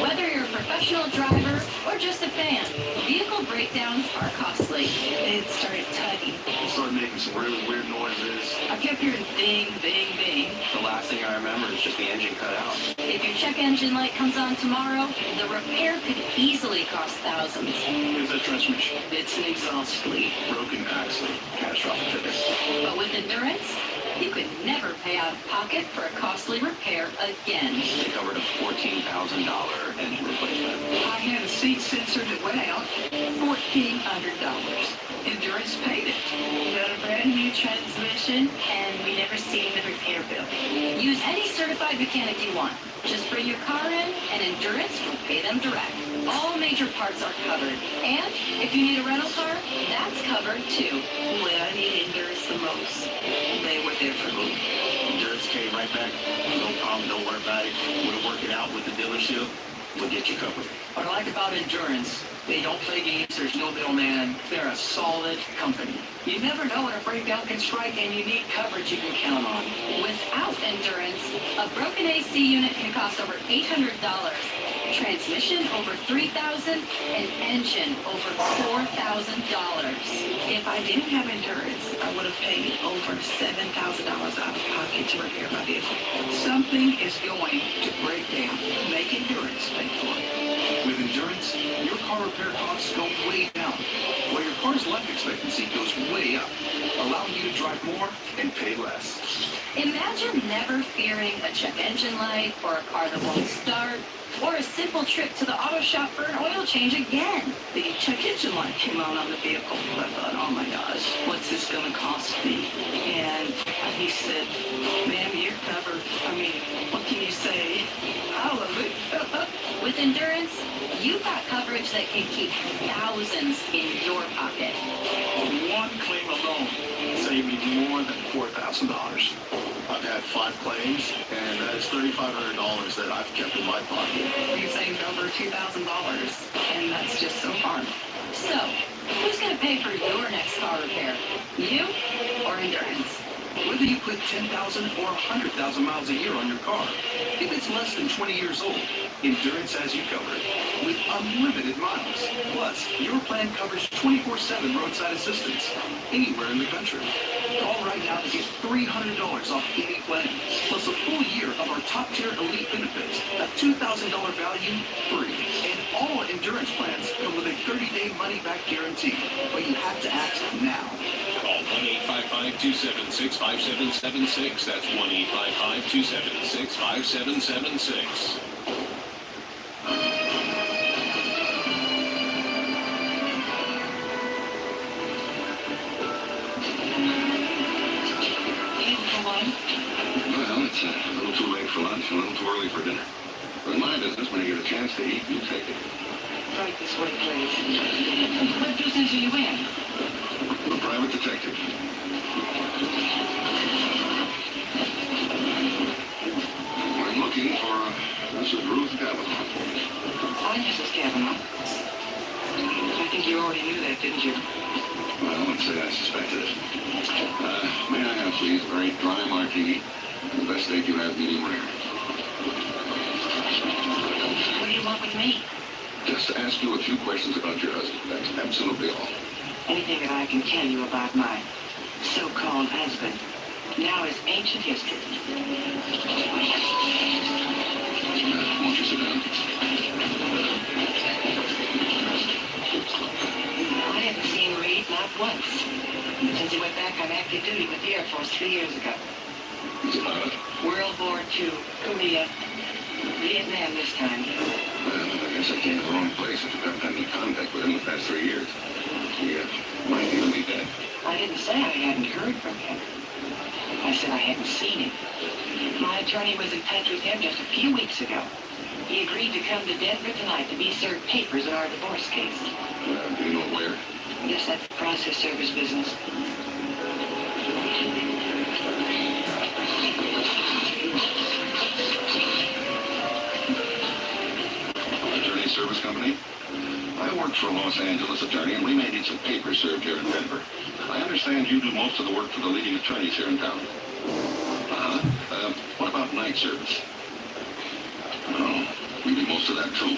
Whether you're a professional driver or just a fan, vehicle breakdowns are costly. It started tugging. Started making some really weird noises. I kept hearing bing, bing, bing. The last thing I remember is just the engine cut out. If your check engine light comes on tomorrow, the repair could easily cost thousands. Is that transmission? It's an exhaust leak. Broken axle. Catastrophic fitness. But with Endurance, you could never pay out of pocket for a costly repair again. They covered a $14,000 engine replacement. I had a seat sensor that went out, $1,400. Endurance paid it. Got a brand new transmission, and we never seen the repair bill. Use any certified mechanic you want. Just bring your car in, and Endurance will pay them direct. All major parts are covered. And if you need a rental car, that's covered too. When I need Endurance the most, they were there for me. Endurance came right back. No problem, don't worry about it. We'll work it out with the dealership. We'll get you covered. What I like about Endurance, they don't play games, there's no middleman. They're a solid company. You never know when a breakdown can strike and you need coverage you can count on. Without Endurance, a broken AC unit can cost over $800, transmission over $3,000, and engine over $4,000. If I didn't have Endurance, I would have paid over $7,000 out of pocket to repair my vehicle. Something is going to break down. Make Endurance pay for it. With Endurance, your car repair costs go way down, while your car's life expectancy goes way up, allowing you to drive more and pay less. Imagine never fearing a check engine light or a car that won't start, or a simple trip to the auto shop for an oil change again. The check engine light came on the vehicle. I thought, oh my gosh, what's this going to cost me? And he said, ma'am, you're covered. I mean, what can you say? Hallelujah. With Endurance, you've got coverage that can keep thousands in your pocket. One claim alone saved me more than $4,000. I've had 5 claims, and that is $3,500 that I've kept in my pocket. You saved over $2,000, and that's just so hard. So, who's going to pay for your next car repair? You or Endurance? Whether you put 10,000 or 100,000 miles a year on your car, if it's less than 20 years old, Endurance has you covered with unlimited miles. Plus, your plan covers 24/7 roadside assistance anywhere in the country. Call right now to get $300 off any plan, plus a full year of our top-tier elite benefits, a $2,000 value free. And all Endurance plans come with a 30-day money-back guarantee. But you have to act now. Call 1-855-276-5776. That's 1-855-276-5776. Well, it's a little too late for lunch, a little too early for dinner. But in my business, when you get a chance to eat, you take it. Right this way, please. What business are you in? I'm a private detective. I'm looking for Mrs. Ruth Kavanaugh. Hi, Mrs. Kavanaugh. I think you already knew that, didn't you? Well, let's say I suspected it. May I have, please, a very dry martini, the best steak you have, medium rare. What do you want with me? Just to ask you a few questions about your husband. That's absolutely all. Anything that I can tell you about my so-called husband now is ancient history. Won't you sit down? I haven't seen Reed not once since he went back on active duty with the Air Force 3 years ago. He's a pilot. World War II, Korea, Vietnam this time. Well, I guess I came to the wrong place if you haven't had any contact with him the past 3 years. He might even be dead. I didn't say I hadn't heard from him. I said I hadn't seen him. My attorney was in touch with him just a few weeks ago. He agreed to come to Denver tonight to be served papers in our divorce case. Do you know where? Yes, that's the process service business. Attorney service company? I worked for a Los Angeles attorney, and we may need some papers served here in Denver. I understand you do most of the work for the leading attorneys here in town. What about night service? No, we do most of that too.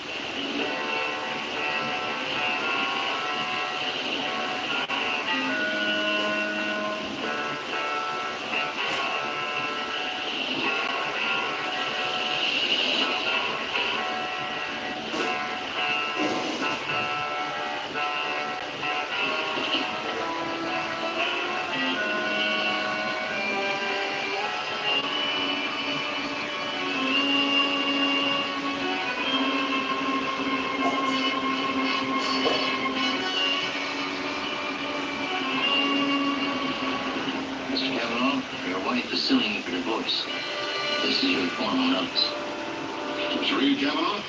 Suing you for divorce. This is your formal notice. Mr. Reed Kavanaugh?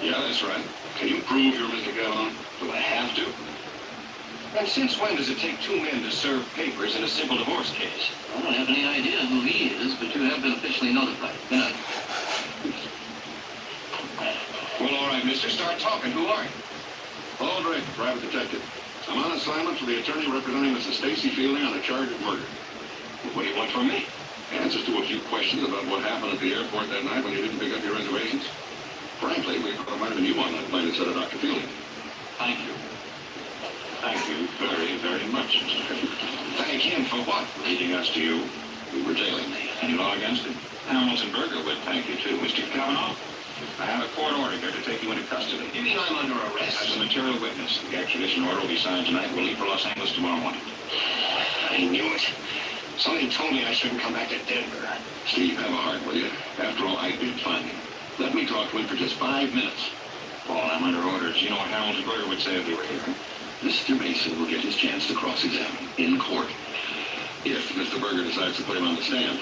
Yeah, that's right. Can you prove you're Mr. Kavanaugh? Do I have to? And since when does it take two men to serve papers in a simple divorce case? I don't have any idea who he is, but you have been officially notified. Good night. Well, all right, mister, start talking. Who are you? Paul Drake, private detective. I'm on assignment for the attorney representing Mrs. Stacy Fielding on a charge of murder. What do you want from me? Answers to a few questions about what happened at the airport that night when you didn't pick up your reservations. Frankly, we thought it might have been you on that plane instead of Dr. Fielding. Thank you. Thank you very, very much, Mr. Fielding. Thank him for what? Leading us to you. We were jailing me. Any law against him? Hamilton Berger would thank you too, Mr. Kavanaugh. I have a court order here to take you into custody. You mean I'm under arrest? As a material witness. The extradition order will be signed tonight. We'll leave for Los Angeles tomorrow morning. I knew it. Somebody told me I shouldn't come back to Denver. Steve, have a heart, will you? After all, I did find him. Let me talk to him for just 5 minutes. Paul, I'm under orders. You know what Hamilton Berger would say if he were here. Mr. Mason will get his chance to cross-examine in court. If Mr. Berger decides to put him on the stand.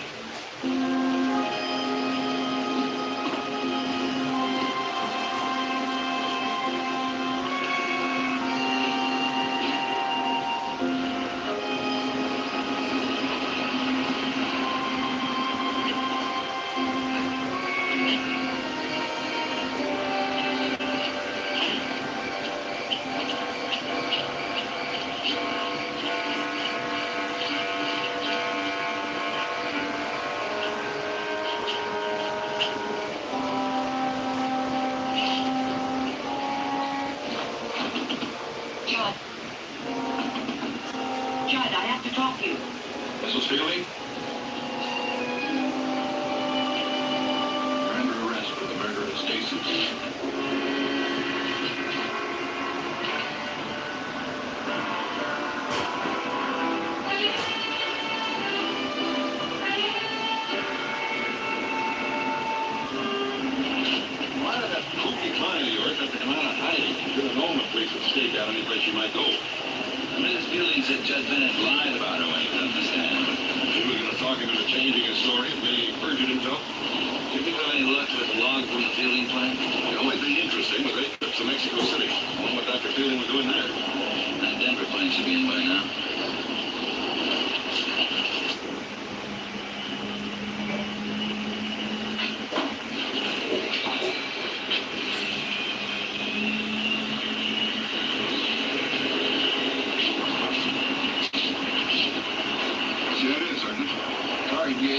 Mrs. Fielding? You're under arrest for the murder of Stacy. Why did that kooky client of yours have to come out of hiding? You should have known the police would stake out any place you might go. Mrs. Fielding said Judge Bennett lied about her when he took the stand. You were going to talk him into changing his story, admitting he perjured himself? Did you have any luck with the log from the Fielding plant? The only thing interesting was 8 trips to Mexico City. I wonder what Dr. Fielding was doing there. That Denver plane should be in by now.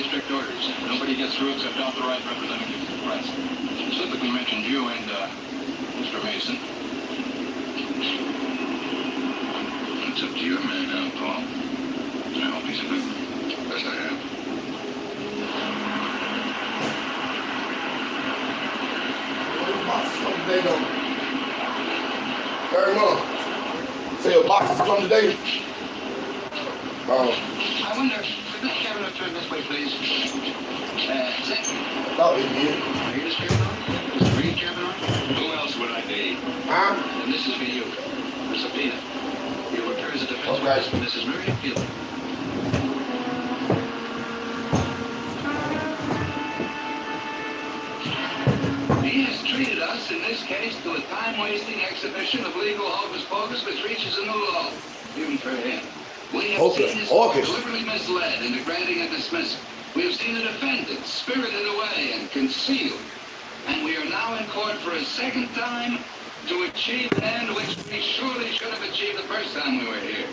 Strict orders. Nobody gets through except authorized representatives of the press. Specifically mentioned you and Mr. Mason. your man now, Paul. I hope he's a good one. Best I have. Today though. Very much. Say your boxes come today. I wonder, could Mr. Kavanaugh turn this way, please? Zach? Thought he did. Are you Mr. Kavanaugh? Mr. Reed Kavanaugh? Who else would I be? And this is for you. The subpoena. You appear as a defense witness for Mrs. Miriam Fielding. He has treated us, in this case, to a time-wasting exhibition of legal hocus-pocus which reaches a new low, even for him. We have seen his court deliberately misled into granting a dismissal. We have seen the defendant spirited away and concealed. And we are now in court for a second time to achieve an end which we surely should have achieved the first time we were here.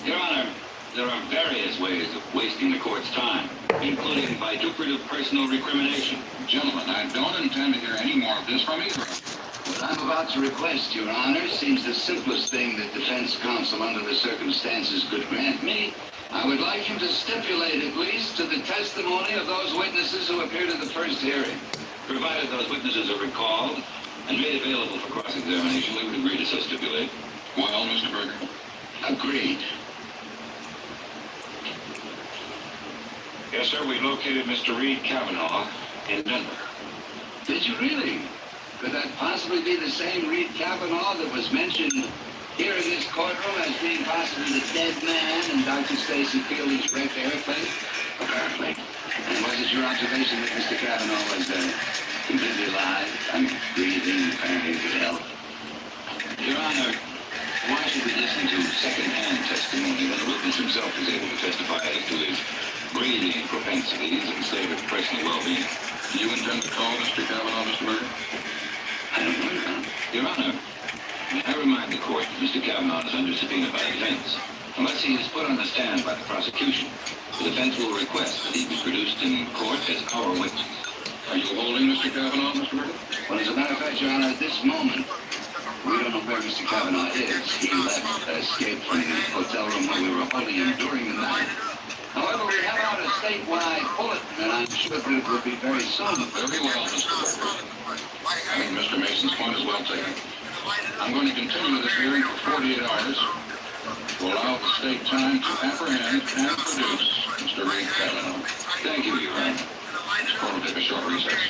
Your Honor, there are various ways of wasting the court's time, including vituperative personal recrimination. Gentlemen, I don't intend to hear any more of this from either of you. What I'm about to request, Your Honor, seems the simplest thing that defense counsel under the circumstances could grant me. I would like him to stipulate at least to the testimony of those witnesses who appeared at the first hearing. Provided those witnesses are recalled and made available for cross-examination, we would agree to so stipulate. Well, Mr. Berger? Agreed. Yes, sir, we located Mr. Reed Kavanaugh in Denver. Did you really? Could that possibly be the same Reed Kavanaugh that was mentioned here in this courtroom as being possibly the dead man in Dr. Stacy Fielding's wrecked airplane? Apparently. And was it your observation that Mr. Kavanaugh was completely alive? I mean, breathing, apparently good health? Your Honor, why should we listen to second-hand testimony when the witness himself is able to testify as to his breathing propensities and state of personal well-being? Do you intend to call Mr. Kavanaugh, Mr. Berger? I don't know, Your Honor. Your Honor, may I remind the court that Mr. Kavanaugh is under subpoena by the defense. Unless he is put on the stand by the prosecution, the defense will request that he be produced in court as our witness. Are you holding Mr. Kavanaugh, Mr. Berger? Well, as a matter of fact, Your Honor, at this moment, we don't know where Mr. Kavanaugh is. He left, escaped from the hotel room where we were holding him during the night. However, we have out a statewide bulletin, and I'm sure that it will be very soon. Very well, Mr. Berger. I think Mr. Mason's point is well taken. I'm going to continue this hearing for 48 hours to allow the state time to apprehend and produce Mr. Reed Kavanaugh. Thank you, Your Honor. This court will take a short recess.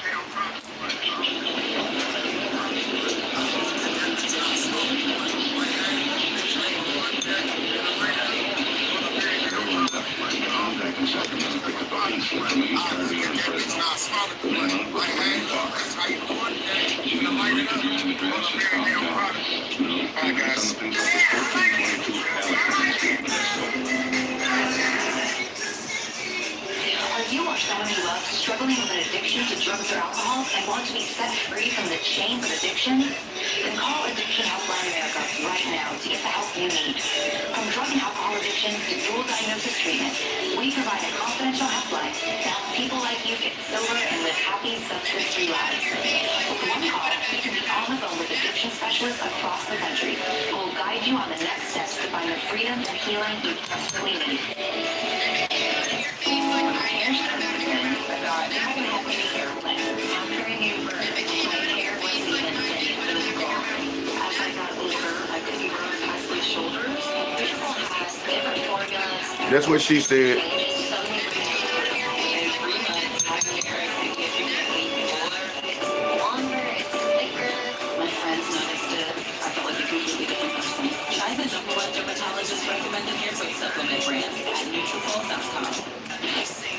Are you or someone you love struggling with an addiction to drugs or alcohol and want to be set free from the chains of addiction? Then call Addiction Helpline America right now to get the help you need. From drug and alcohol addiction to dual diagnosis treatment, we provide a confidential helpline to help people like you get sober and live happy, substance-free lives. With one call, you can be on the phone with addiction specialists across the country who will guide you on the next steps to find the freedom and healing you desperately need. Here's something about having a happy hair plan. I'm hearing you for my hair wasn't even gone. As I got older, I couldn't grow past my shoulders. People has different formulas. That's what she said.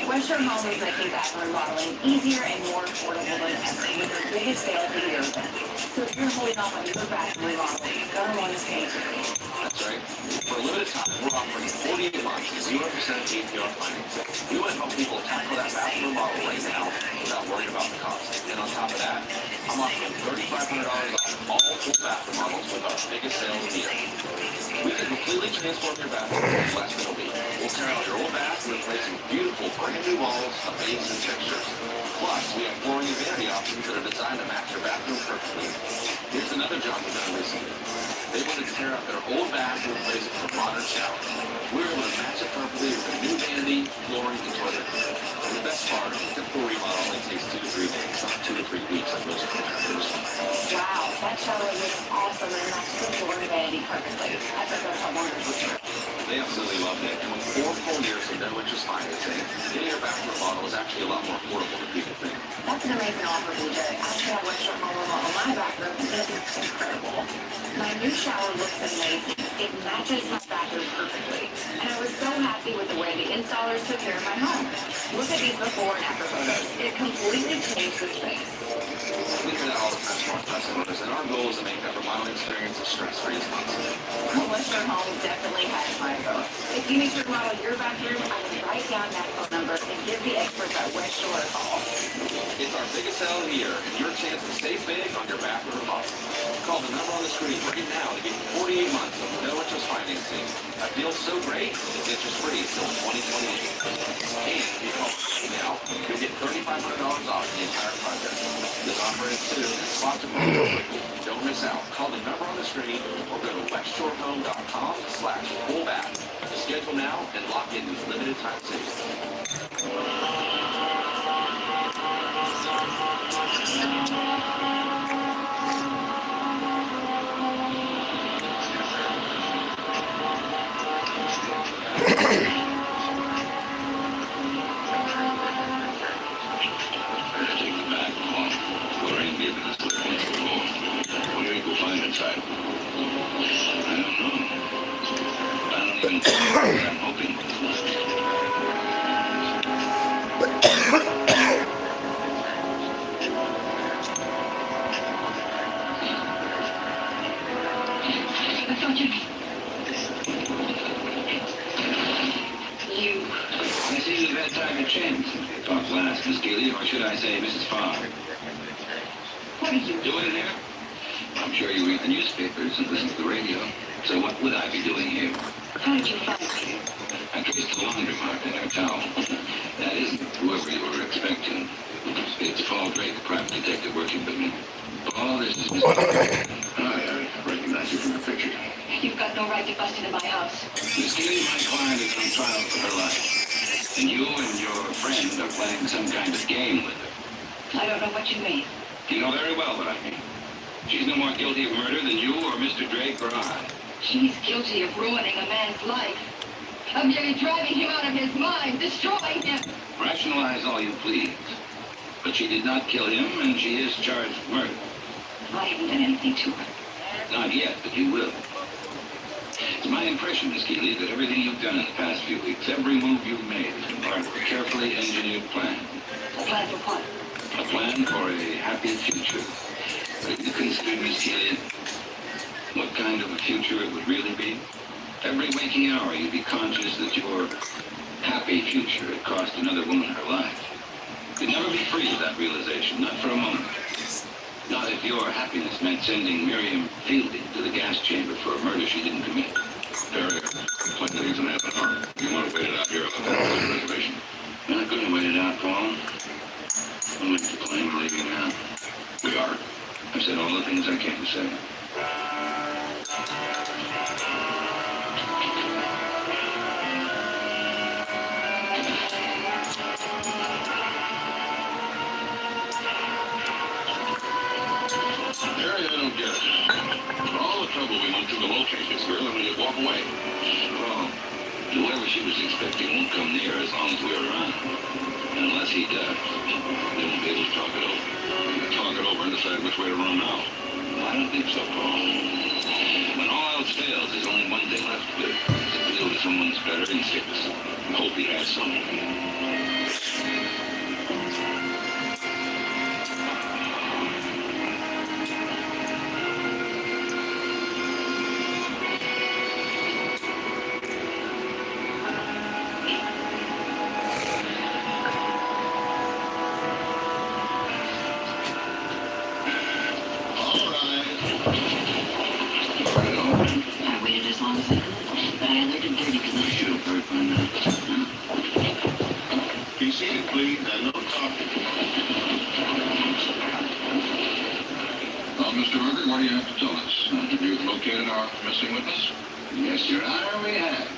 Western Home is making bathroom remodeling easier and more affordable than ever with their biggest sale of the year event. So if you're holding off on your bathroom remodeling, you're going to want to stay tuned. That's right. For a limited time, we're offering 48 months of 0% APR financing. We want to help people tackle that bathroom remodel right now without worrying about the cost. And on top of that, I'm offering $3,500 off all full bathroom models with our biggest sale of the year. We can completely transform your bathroom in less than a week. We'll tear out your old bath and replace it with beautiful brand new walls, amazing textures. Plus, we have flooring and vanity options that are designed to match your bathroom perfectly. Here's another job we've done recently. They wanted to tear out their old bath and replace it with a modern shower. shower looks awesome and matches the floor and vanity perfectly. I bet that's how wonders would do. They absolutely loved it. And with 4 full years of no interest financing, getting your bathroom remodel is actually a lot more affordable than people think. That's an amazing offer, BJ. Actually, I went to a home remodel my bathroom and it looks incredible. My new shower looks amazing. It matches my bathroom perfectly. And I was so happy with the way the installers took care of my home. Look at these before and after photos. It completely changed the space. We do that all the time for our customers, and our goal is to make that remodeling experience as stress-free as possible. West Shore Home definitely has my vote. If you need to remodel your bathroom, I will write down that phone number and give the experts at West Shore a call. It's our biggest sale of the year, and your chance to save big on your bathroom remodel. Call the number on the screen right now to get 48 months of no interest financing. A deal so great, it's interest-free until 2028. And if you call now, you'll get $3,500 off the entire project. This offer is soon and spots are moving. Don't miss out. Call the number on the screen or go to westshorehome.com/fullbath to schedule now and lock in these limited time savings. I'm hoping. I see you've had time to change since we talked last, Miss Keeley, or should I say Mrs. Farr. What are you doing here? I'm sure you read the newspapers and listen to the radio. So what would I be doing here? How did you find me? I traced the laundry mark in our towel. That isn't whoever you were expecting. It's Paul Drake, private detective working with me. Paul, this is Mr. Drake. Hi, I recognize you from the picture. You've got no right to bust into my house. Miss Keeley, my client is on trial for her life. And you and your friend are playing some kind of game with her. I don't know what you mean. You know very well what I mean. She's no more guilty of murder than you or Mr. Drake or I. She's guilty of ruining a man's life. Of nearly driving him out of his mind, destroying him. Rationalize all you please. But she did not kill him, and she is charged with murder. I haven't done anything to her. Not yet, but you will. It's my impression, Miss Keeley, that everything you've done in the past few weeks, every move you've made, has been part of a carefully engineered plan. A plan for what? A plan for a happy future. But you consider, Miss Keeley, what kind of a future it would really be? Every waking hour you'd be conscious that your happy future had cost another woman her life. You'd never be free of that realization, not for a moment. Not if your happiness meant sending Miriam Fielding to the gas chamber for a murder she didn't commit. There, plenty of things in that hour. You want to wait it out here on the reservation? You're not going to wait it out, Paul. I'm with the plane leaving now. We are. I've said all the things I came to say. Harry, I don't get it. For all the trouble we went through to locate this girl, and we just walk away. Well, whoever she was expecting won't come near as long as we're around. And unless he does, they won't be able to talk it over. Talk it over and decide which way to run now. I don't think so, Paul. When all else fails, there's only one thing left to do. To appeal to someone's better instincts. And hope he has some. I waited as long as I could, but I alerted Dirty because I should have heard by now. Be seated, please, and no talking. Well, Mr. Berger, what do you have to tell us? Have you located our missing witness? Yes, Your Honor, we have.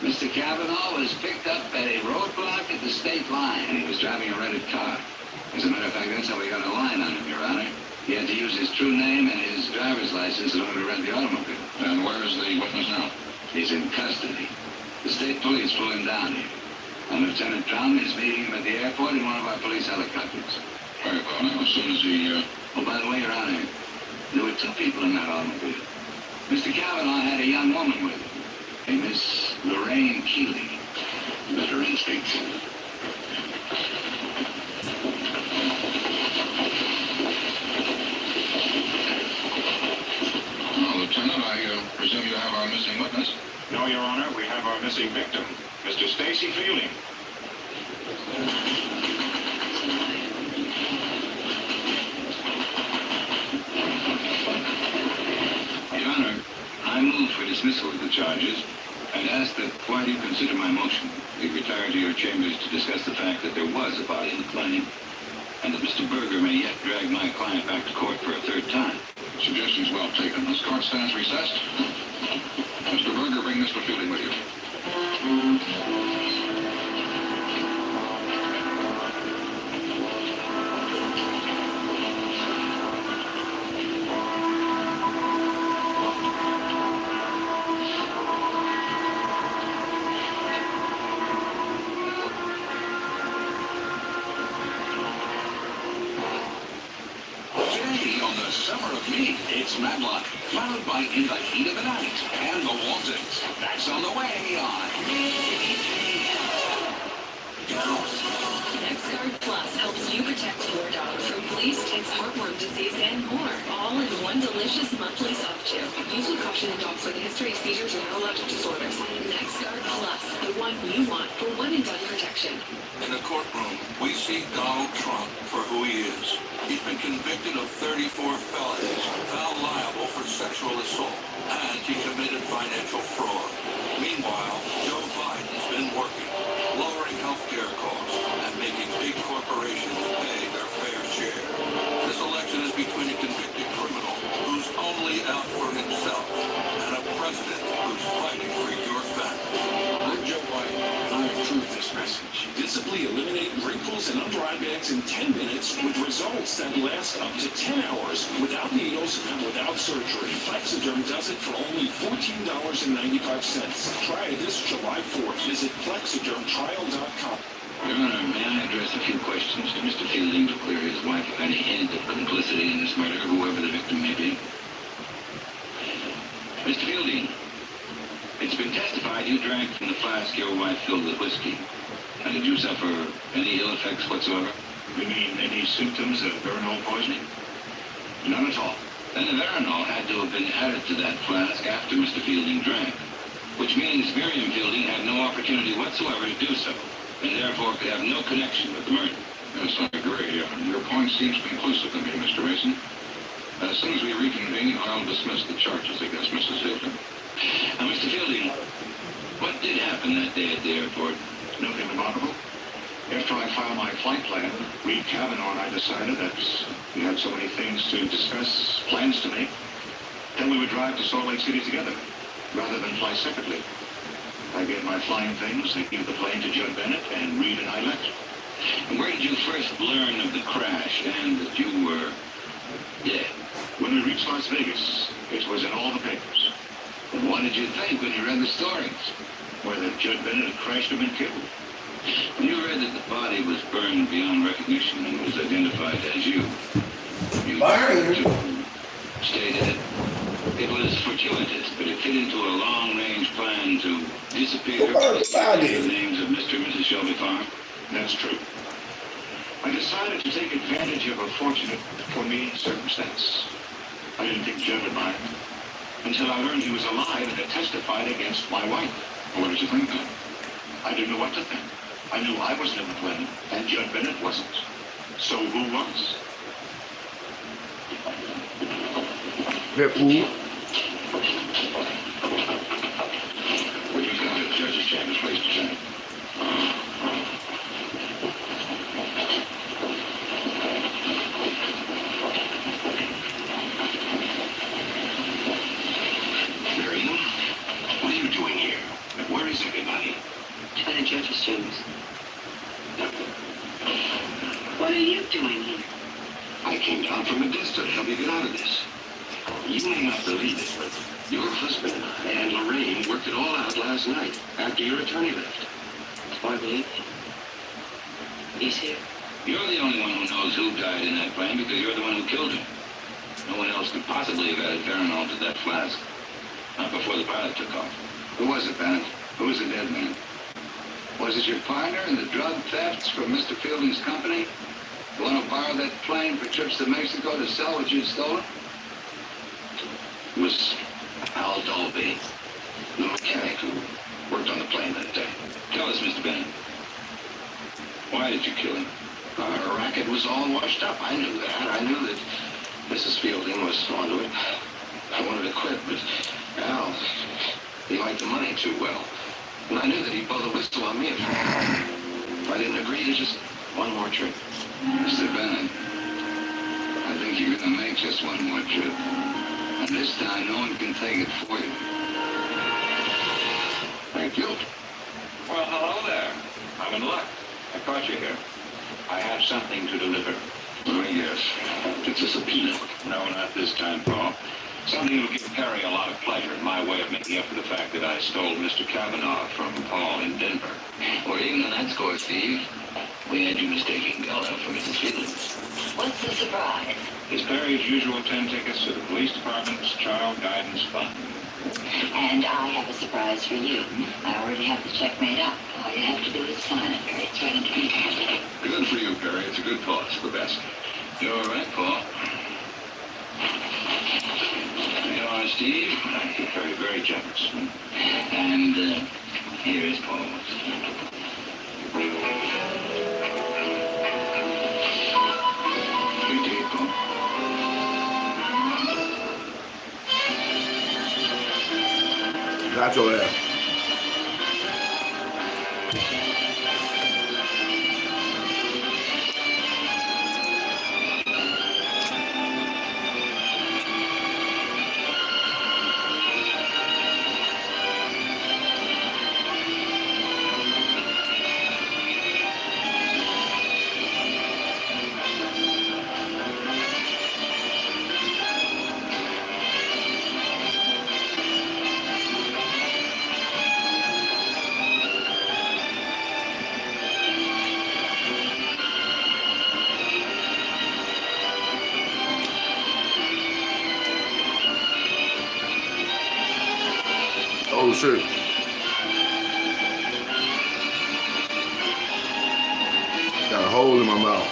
Mr. Kavanaugh was picked up at a roadblock at the state line. And he was driving a rented car. As a matter of fact, that's how we got a line on him, Your Honor. He had to use his true name and his driver's license in order to rent the automobile. And where is the witness now? He's in custody. The state police flew him down here. And Lieutenant Brown is meeting him at the airport in one of our police helicopters. Very well. Now, as soon as he, Oh, by the way, Your Honor, there were two people in that automobile. Mr. Kavanaugh had a young woman with him, a Miss Lorraine Keeley. Better instincts. Well, Lieutenant, I presume you have our missing witness? No, Your Honor, we have our missing victim, Mr. Stacy Fielding. Your Honor, I move for dismissal of the charges and ask that while you consider my motion, you retire to your chambers to discuss the fact that there was a body in the plane and that Mr. Berger may yet drag my client back to court for a third time. Suggestion's well taken. This court stands recessed. Mr. Berger, bring Mr. Fielding with you. Today on the Summer of Me, it's Matlock, followed by In the Heat of the Night and The Waltons. That's on the way on. NexGuard Plus helps you protect your dog from fleas, ticks, heartworm disease, and more. All in one delicious monthly soft chew. Use with caution in dogs with a history of seizures or neurologic disorders. NexGuard Plus, the one you want for one and done protection. In the courtroom, we see Donald Trump for who he is. He's been convicted of 34 felonies, found liable for sexual assault, and he committed financial fraud. Meanwhile, Joe Biden's been working, lowering health care costs, and making big corporations pay their fair share. This election is between a convicted criminal who's only out for himself and a president who's fighting for your family. I'm Joe Biden, and I approve this message. Visibly eliminate wrinkles and under eye bags in 10 minutes with results that last up to 10 hours without needles and without surgery. Plexiderm does it for only $14.95. Try it this July 4th. Visit plexidermtrial.com. Your Honor, may I address a few questions to Mr. Fielding to clear his wife of any hint of complicity in this murder, whoever the victim may be? Mr. Fielding, it's been testified you drank from the flask your wife filled with whiskey. And did you suffer any ill effects whatsoever? You mean any symptoms of Veronal poisoning? None at all. Then the Veronal had to have been added to that flask after Mr. Fielding drank, which means Miriam Fielding had no opportunity whatsoever to do so, and therefore could have no connection with the murder. Yes, I agree. Your point seems conclusive to me, Mr. Mason. As soon as we reconvene, I'll dismiss the charges against Mrs. Fielding. Now, Mr. Fielding, what did happen that day at the airport? Nothing remarkable. After I filed my flight plan, Reed Kavanaugh and I decided that we had so many things to discuss, plans to make, then we would drive to Salt Lake City together, rather than fly separately. I gave my flying things, they gave the plane to Judd Bennett, and Reed and I left. And where did you first learn of the crash and that you were dead? When we reached Las Vegas, it was in all the papers. And what did you think when you read the stories? Whether Judd Bennett had crashed or been killed. When you read that the body was burned beyond recognition and was identified as you stated it was fortuitous, but it fit into a long-range plan to disappear the names of Mr. and Mrs. Shelby Farm. That's true. I decided to take advantage of a fortunate for me circumstance. I didn't think Judd would mind until I learned he was alive and had testified against my wife. What did you think then? I didn't know what to think. I knew I wasn't in the plane, and Judd Bennett wasn't. So who was? We've got the judge's chambers, please, Lieutenant. Miriam, what are you doing here? And where is everybody? To the judge's chambers. What are you doing here? I came down from Modesto to help you get out of this. You may not believe it, but your husband and Lorraine worked it all out last night after your attorney left. I believe he's here. You're the only one who knows who died in that plane because you're the one who killed him. No one else could possibly have added Farinol to that flask. Not before the pilot took off. Who was it, Bennett? Who was the dead man? Was it your partner in the drug thefts from Mr. Fielding's company? The one who borrowed that plane for trips to Mexico to sell what you'd stolen? It was Al Dolby, the mechanic who worked on the plane that day. Tell us, Mr. Bennett. Why did you kill him? Our racket was all washed up. I knew that. I knew that Mrs. Fielding was onto it. I wanted to quit, but Al, he liked the money too well. And I knew that he'd blow the whistle on me if I didn't agree to just one more trip. Mr. Bennett, I think you're going to make just one more trip. And this time, no one can take it for you. Thank you. Well, hello there. I'm in luck. I caught you here. I have something to deliver. Oh, yes. It's a subpoena. No, not this time, Paul. Something that'll give Perry a lot of pleasure in my way of making up for the fact that I stole Mr. Kavanaugh from Paul in Denver. Or even on that score, Steve. We had you mistaking Bella for Mrs. Fielding. What's the surprise? It's Perry's usual 10 tickets to the police department's child guidance fund. And I have a surprise for you. I already have the check made up. All you have to do is sign it. It's ready to be cashed. Good for you, Perry. It's a good cause. The best. You're right, Paul. You are, Steve. You're very, very generous. And here is Paul. Good day, Paul. Got your ass. Oh shit. Got a hole in my mouth.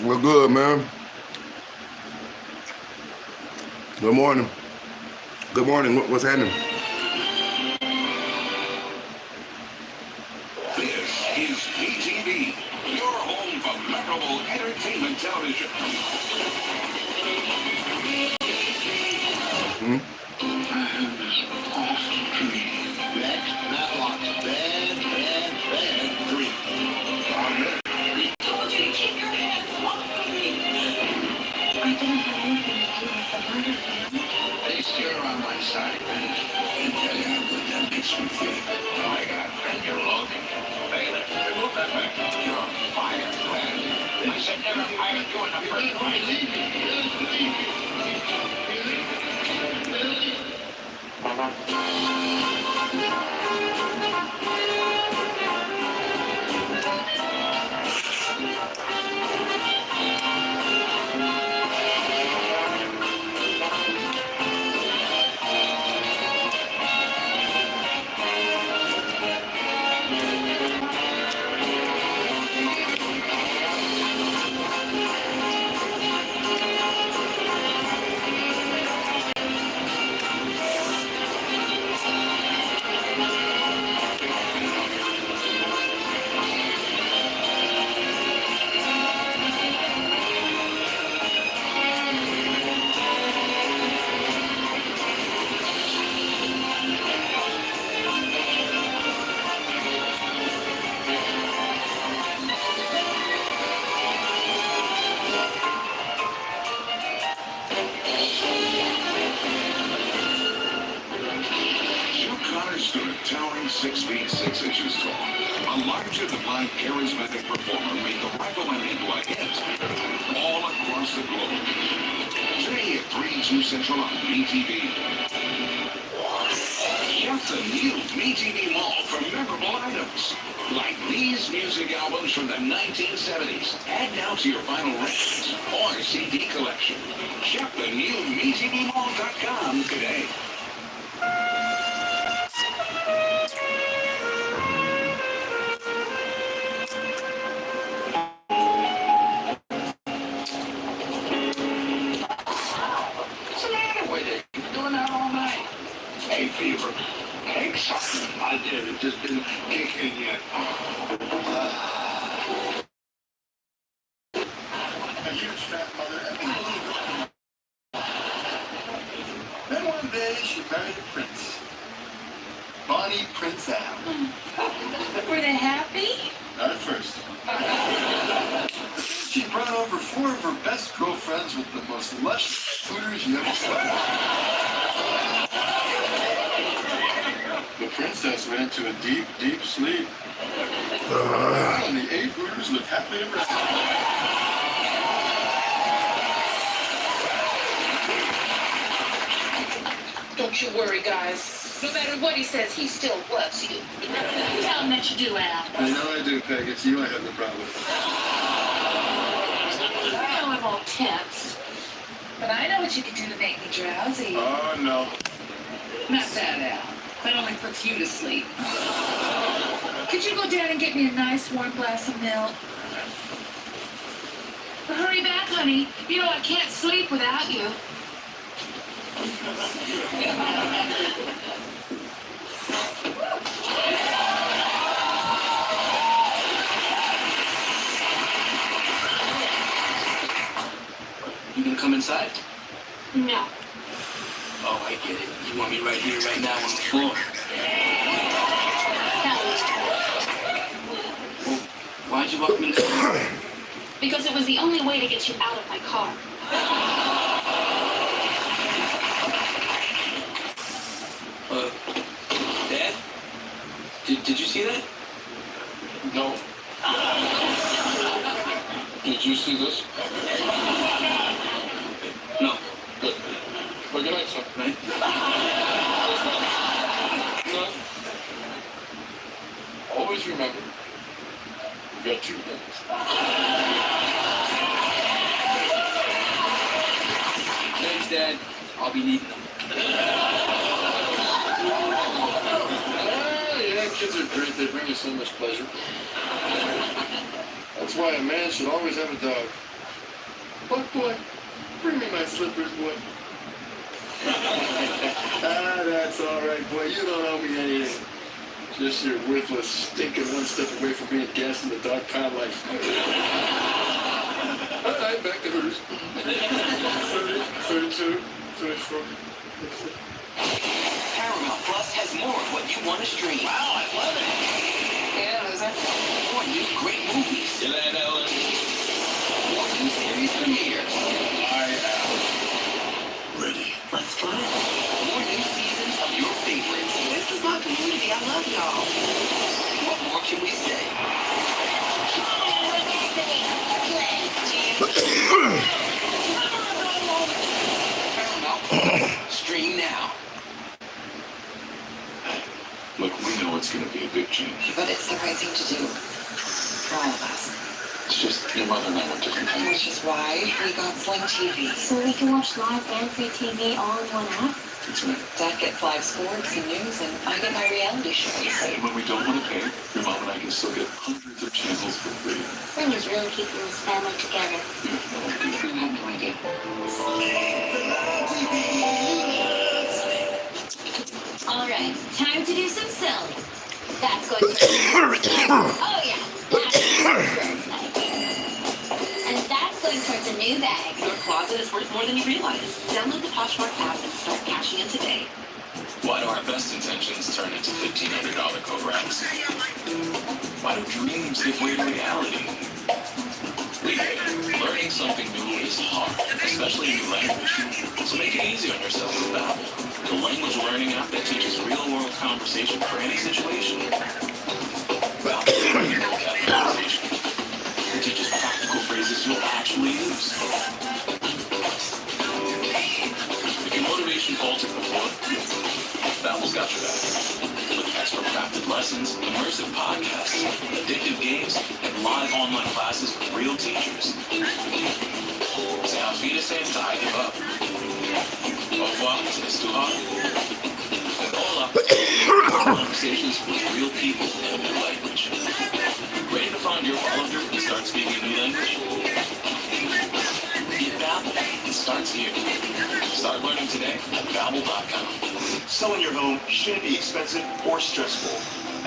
We're good, man. Good morning. Good morning. What's happening? This is PTV, your home for memorable entertainment television. I have this awful dream. Next, Matlock's bad dream. I told you to keep your hands off of me. I didn't have anything to do with the murder, family. They steer on my side, man. And tell you how good that makes me feel. Oh, my God, friend, you're loaded. Bailiff, remove that back. You're fired, man. I said never fired you in the first place. 6 feet 6 inches tall. A larger-than-life charismatic performer made the Rifleman into a hit all across the globe. Today at 3/2 Central on MeTV. Get the new MeTV Mall for memorable items, like these music albums from the 1970s. Add now to your vinyl records or CD collection. Check the new MeTVMall.com today. What's the matter with it? You've been doing that all night. Hay fever. Hay something. I did. It just didn't kick in yet. A huge fat mother. Then one day she married a prince. Bonnie Prince Al. Were they happy? Not at first. She brought over 4 of her best girlfriends with the most lush hooters you ever saw. The princess went into a deep, deep sleep. And the 8 hooters lived happily ever after. Don't you worry, guys. No matter what he says, he still loves you. Tell him that you do, Al. I know I do, Peg. It's you I have the problem with. Now I'm all tense. But I know what you can do to make me drowsy. Oh, no. Not that, Al. That only puts you to sleep. Could you go down and get me a nice warm glass of milk? But hurry back, honey. You know I can't sleep without you. You gonna come inside? No. Oh, I get it. You want me right here, right now, on the floor. Well, why'd you walk me to the Because it was the only way to get you out of my car. Dad? Did you see that? No. Did you see this? No. Good. Well, good night, son. Right? Son, always remember, you got 2 minutes. Thanks, Dad. I'll be needing them. Yeah, kids are great. They bring you so much pleasure. That's why a man should always have a dog. Buck boy, bring me my slippers, boy. That's all right, boy. You don't owe me anything. Just your worthless, stinking one step away from being gassed in the dog pound life. All right, back to Hooters. 30, 32, 34. Paramount Plus has more of what you want to stream. Wow, I love it. Yeah, loser. More new great movies. More new series premieres. I am ready. Let's try it. More new seasons of your favorites. This is my community. I love y'all. What more can we say? Paramount, stream now. Look, we know it's going to be a big change. But it's the right thing to do for all of us. It's just your mother and I want different things. Which is why we got Sling TV. So we can watch live and free TV all in one app? That's right. Dad gets live sports and news, and I get my reality shows. And when we don't want to pay, your mom and I can still get hundreds of channels for free. Sling is really keeping this family together. You have no idea. All right, time to do some selling. That's going to... Oh, yeah. That's and that's going towards a new bag. Your closet is worth more than you realize. Download the Poshmark app and start cashing in today. Why do our best intentions turn into $1,500 coveralls? Why do dreams give way to reality? We get it. Learning something new is hard, especially a new language. So make it easy on yourself with Babbel. the language learning app that teaches real-world conversation for any situation. Well, conversation. It teaches practical phrases you'll actually use. If your motivation faltered before, Babbel's got your back. With expert-crafted lessons, immersive podcasts, addictive games, and live online classes with real teachers. C'est un fille de sense, I give up. Au revoir, c'est too hot. Hola. Conversations with real people in a new language. Ready to find your Oliver and start speaking a new language? Get Babbel. It starts here. Start learning today at Babbel.com. Selling your home shouldn't be expensive or stressful.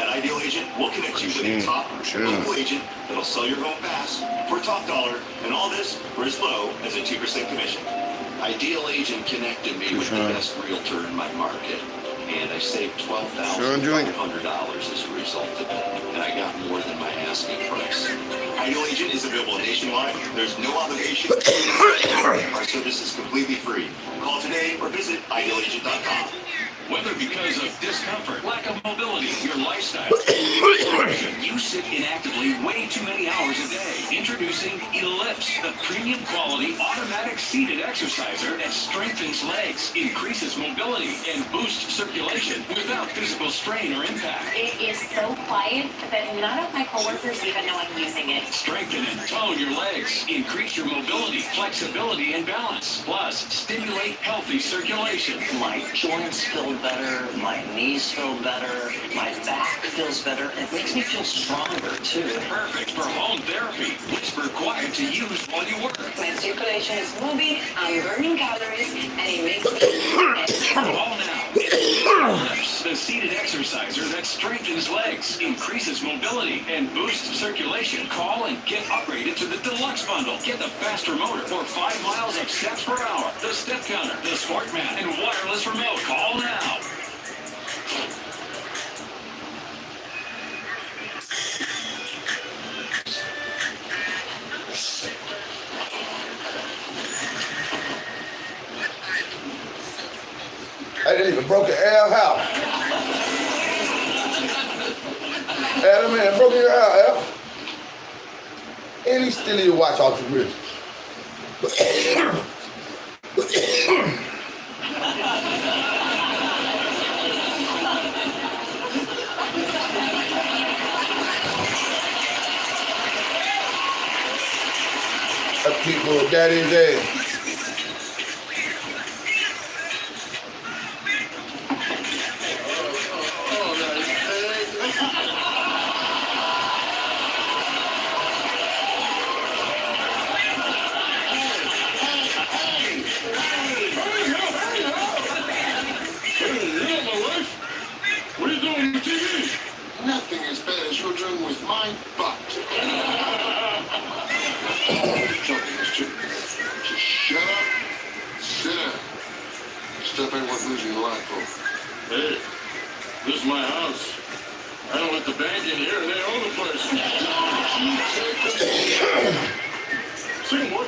At Ideal Agent, we'll connect you with a top local agent that'll sell your home fast for a top dollar, and all this for as low as a 2% commission. Ideal Agent connected me with the best realtor in my market, and I saved $12,500 as a result of it, and I got more than my asking price. Ideal Agent is available nationwide. There's no obligation. Our service is completely free. Call today or visit idealagent.com. Whether because of discomfort, lack of mobility, your lifestyle, you sit inactively way too many hours a day. Introducing Ellipse, the premium quality automatic seated exerciser that strengthens legs, increases mobility, and boosts circulation without physical strain or impact. It is so quiet that none of my coworkers even know I'm using it. Strengthen and tone your legs, increase your mobility, flexibility, and balance. Plus, stimulate healthy circulation. My joints feel better, my knees feel better, my back feels better. It makes me feel stronger too. Perfect for home therapy. It's required to use while you work. My circulation is moving, I'm burning calories, and it makes me Call now. Ellipse, the seated exerciser that strengthens legs, increases mobility, and boosts circulation. Call and get upgraded to the deluxe bundle. Get the faster motor for 5 miles of steps per hour, the step counter, the sport mat, and wireless remote. Call now. I didn't even broke your Al house. Adam, man, broke your Al. And he still need to watch off the wrist. That people with daddy's ass. What are you doing on the TV? Nothing as bad as you're doing with my butt. Joking, mister. Just shut up, sit down. Stuff ain't worth losing your life for. Hey, this is my house. I don't let the bank in here. They own the place. Sing what?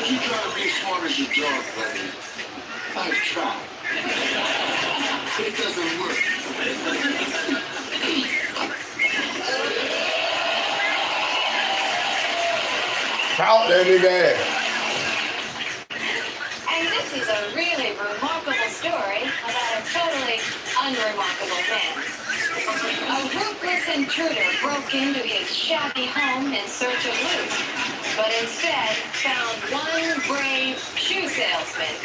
You try to be as smart as your dog, buddy. I've tried. It doesn't work. Out that nigga ass. And this is a really remarkable story about a totally unremarkable man. A ruthless intruder broke into his shabby home in search of loot, but instead found one brave shoe salesman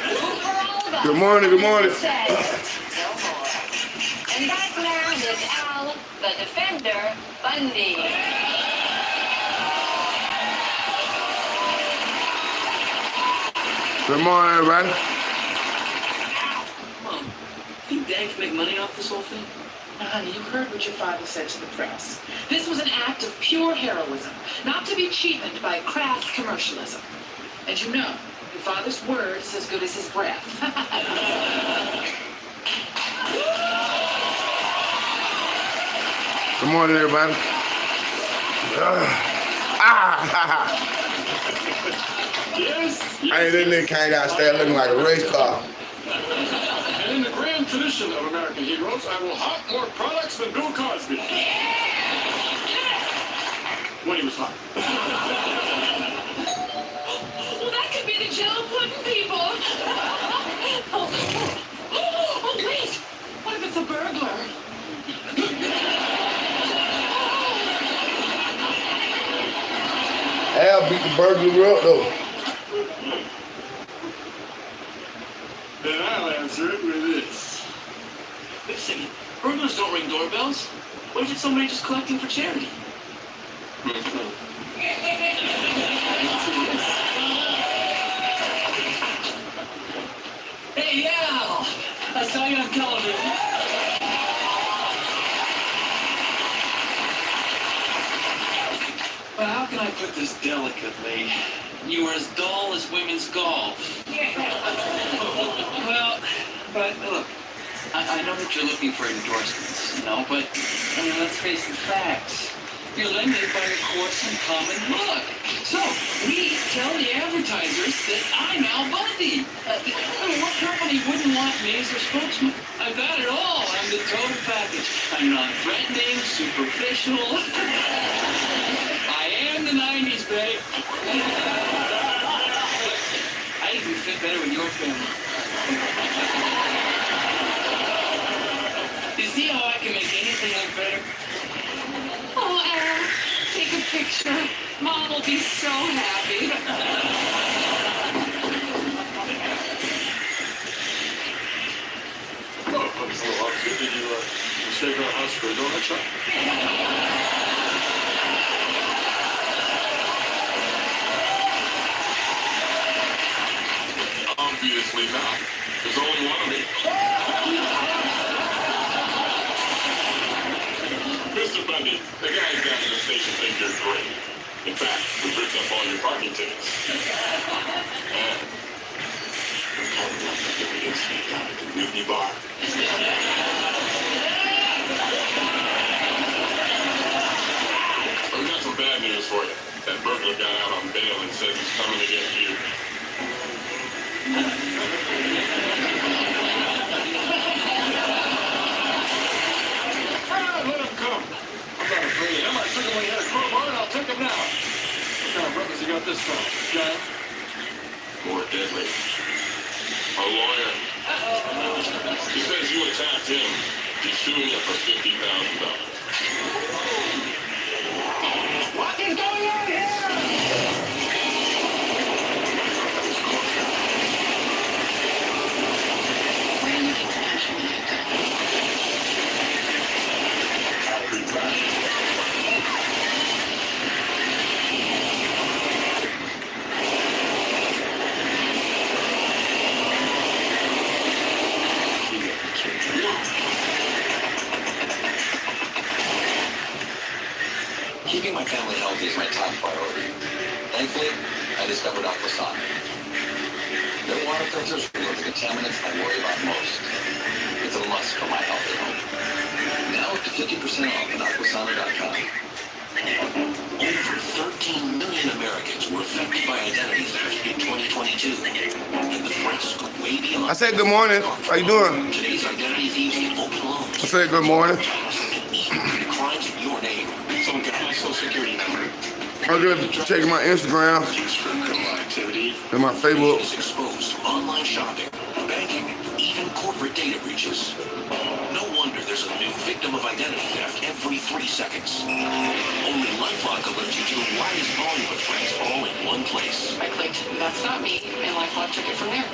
who, for all of us, Good morning, good morning. said no more. And that man is Al, the Defender Bundy. Good morning, everybody. Mom, think Dad can make money off this whole thing? Now, honey, you heard what your father said to the press. This was an act of pure heroism, not to be cheapened by crass commercialism. And you know, your father's word is as good as his breath. Good morning, everybody. Yes. Hey, this nigga came downstairs looking like a race car. And in the grand tradition of American heroes, I will hawk more products than Bill Cosby. When he was hot. Well, that could be the Jello pudding people. Oh, wait. What if it's a burglar? Al beat the burglar up though. Then I'll answer it with this. Wait a second. Burglars don't ring doorbells. What if it's somebody just collecting for charity? Hey, Al! I saw you on television. Well, how can I put this delicately? You were as dull as women's golf. Well, but look, I know that you're looking for endorsements, you know, but I mean, let's face the facts. You're limited by your course and common look. So, we tell the advertisers that I'm Al Bundy. I mean, what company wouldn't want me as their spokesman? I've got it all. I'm the total package. I'm non-threatening, superficial. I am the 90s, babe. I even fit better with your family. You see how I can make anything look better? Oh, Al, take a picture. Mom will be so happy. Oh, hello, officer. Did you mistake our house for a donut shop? Obviously not. There's only one of me. Mr. Bundy, the guys down at the station think you're great. In fact, we ripped up all your parking tickets. And we're kind of lucky that we didn't sneak down at the Whitney bar. We got some bad news for you. That burglar got out on bail and says he's coming to get you. Let him come. I'm not afraid. I took him when he had a crowbar, and I'll take him now. What kind of brothers you got this time? Guy? More deadly. A lawyer. He says you attacked him. He's suing you for $50,000. What is going on here? Keeping my family healthy is my top priority. Thankfully, I discovered Aquasana. Their water filters remove the contaminants I worry about most. It's a must for my health at home. Now up to 50% off at Aquasana.com. Over 13 million Americans were affected by identity theft in 2022. And the threats go way beyond. I said good morning. How you doing? Today's identity thieves get open loans. I said good morning. Crimes in your name. Someone got my social security number. I'm just checking my Instagram and my Facebook. Exposed to online shopping, banking, even corporate data breaches. No wonder there's a new victim of identity theft every 3 seconds. Only LifeLock alerts you to the widest volume of threats all in one place. I clicked, that's not me, and LifeLock took it from there.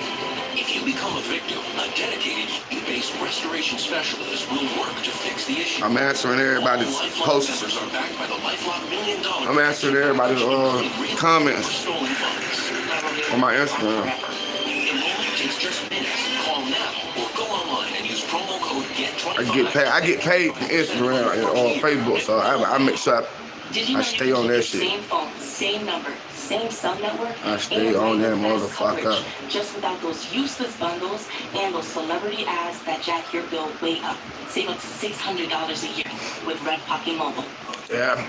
If you become a victim, a dedicated based restoration specialist will work to fix the issue. I'm answering everybody's posts. Are backed by the LifeLock $1 million. I'm answering everybody's comments on my Instagram. Enrollment takes just minutes. Call now or go online and use promo code GET25. I get paid from Instagram and on Facebook, so I make sure I stay on that shit. Same phone, same number, same cell network. I stay on that motherfucker. Just without those useless bundles and those celebrity ads that jack your bill way up. Save up to $600 a year with Red Pocket Mobile. Yeah.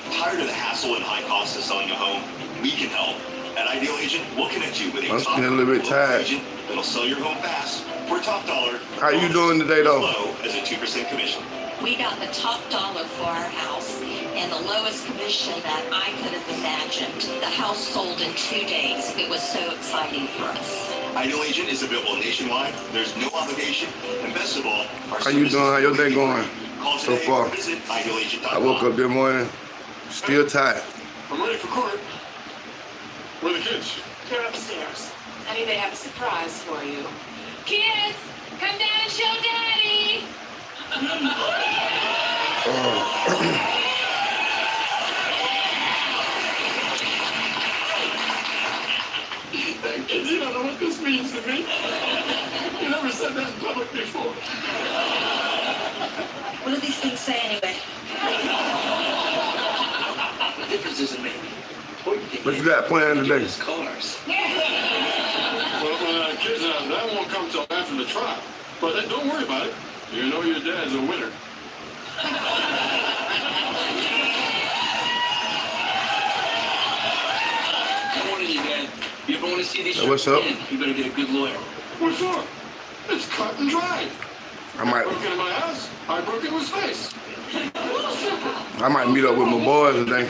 Tired of the hassle and high costs of selling a home? We can help. At Ideal Agent, we'll connect you with a I'm top getting a little bit local tired. agent that'll sell your home fast for a top dollar. How you doing today, though? As low as a 2% commission. We got the top dollar for our house and the lowest commission that I could have imagined. The house sold in 2 days. It was so exciting for us. Ideal Agent is available nationwide. There's no obligation. And best of all, our How you doing? How your day going so far? Visit idealagent.com. I woke up this morning, still tired. I'm ready for court. Where are the kids? They're upstairs. Honey, they have a surprise for you. Kids, come down and show Daddy. Kids, you don't know what this means to me. You never said that in public before. What do these things say anyway? The difference isn't maybe. What you got planned today? Cars. Well, kids, that won't come till after the trial. But don't worry about it. You know your dad's a winner. Good morning, you Dad. You ever want to see these Hey, what's up? again, you better get a good lawyer. What for? It's cut and dry. I might Broke into my house. I broke into his face. Simple. I might meet up with my boys today.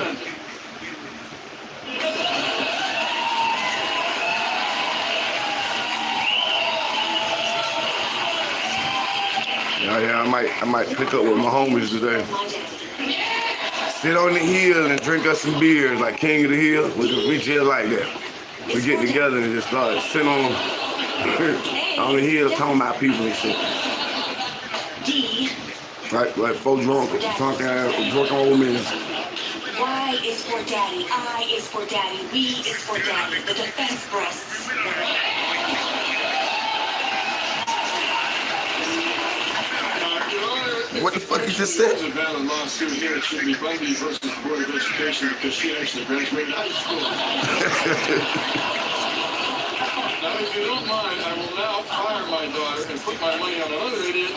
Yeah, I might pick up with my homies today. Sit on the hill and drink us some beers like King of the Hill. We just like that. We get together and just start sitting on the hill talking about people and shit. D. Like folks drunk old men. Y is for daddy. I is for daddy. We is for daddy. The defense breasts. What the fuck you just said? There's a valid lawsuit here. It should be Bundy versus the Board of Education because she actually graduated high school. Now, if you don't mind, I will now fire my daughter and put my money on another idiot.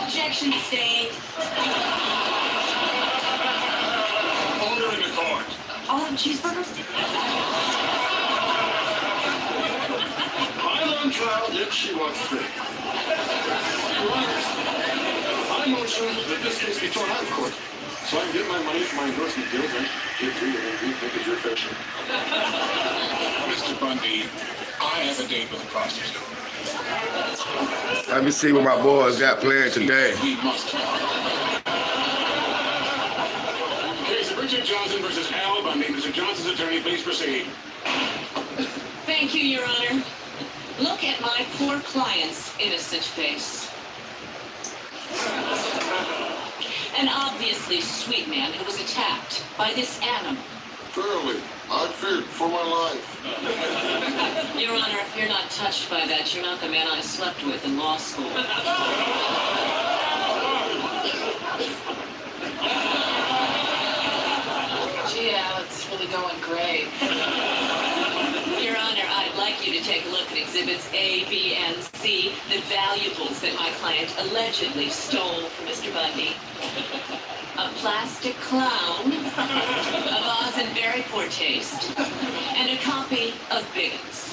Objection stayed. Order in the court. I'll have cheeseburgers. I'm on trial, yet she walks free. I motion that this case be thrown out of court, so I can get my money for my endorsement deals and get to you and you think it's your fiction. Mr. Bundy, I have a date with a prostitute. Let me see what my boys got planned today. We must. Case of Richard Johnson versus Al Bundy. Mr. Johnson's attorney, please proceed. Thank you, Your Honor. Look at my poor client's innocent face. An obviously sweet man who was attacked by this animal. Thoroughly. I feared for my life. Your Honor, if you're not touched by that, you're not the man I slept with in law school. Gee, Al, it's really going great. Your Honor, I'd like you to take a look at Exhibits A, B, and C, the valuables that my client allegedly stole from Mr. Bundy. A plastic clown, a vase in very poor taste, and a copy of Biggins.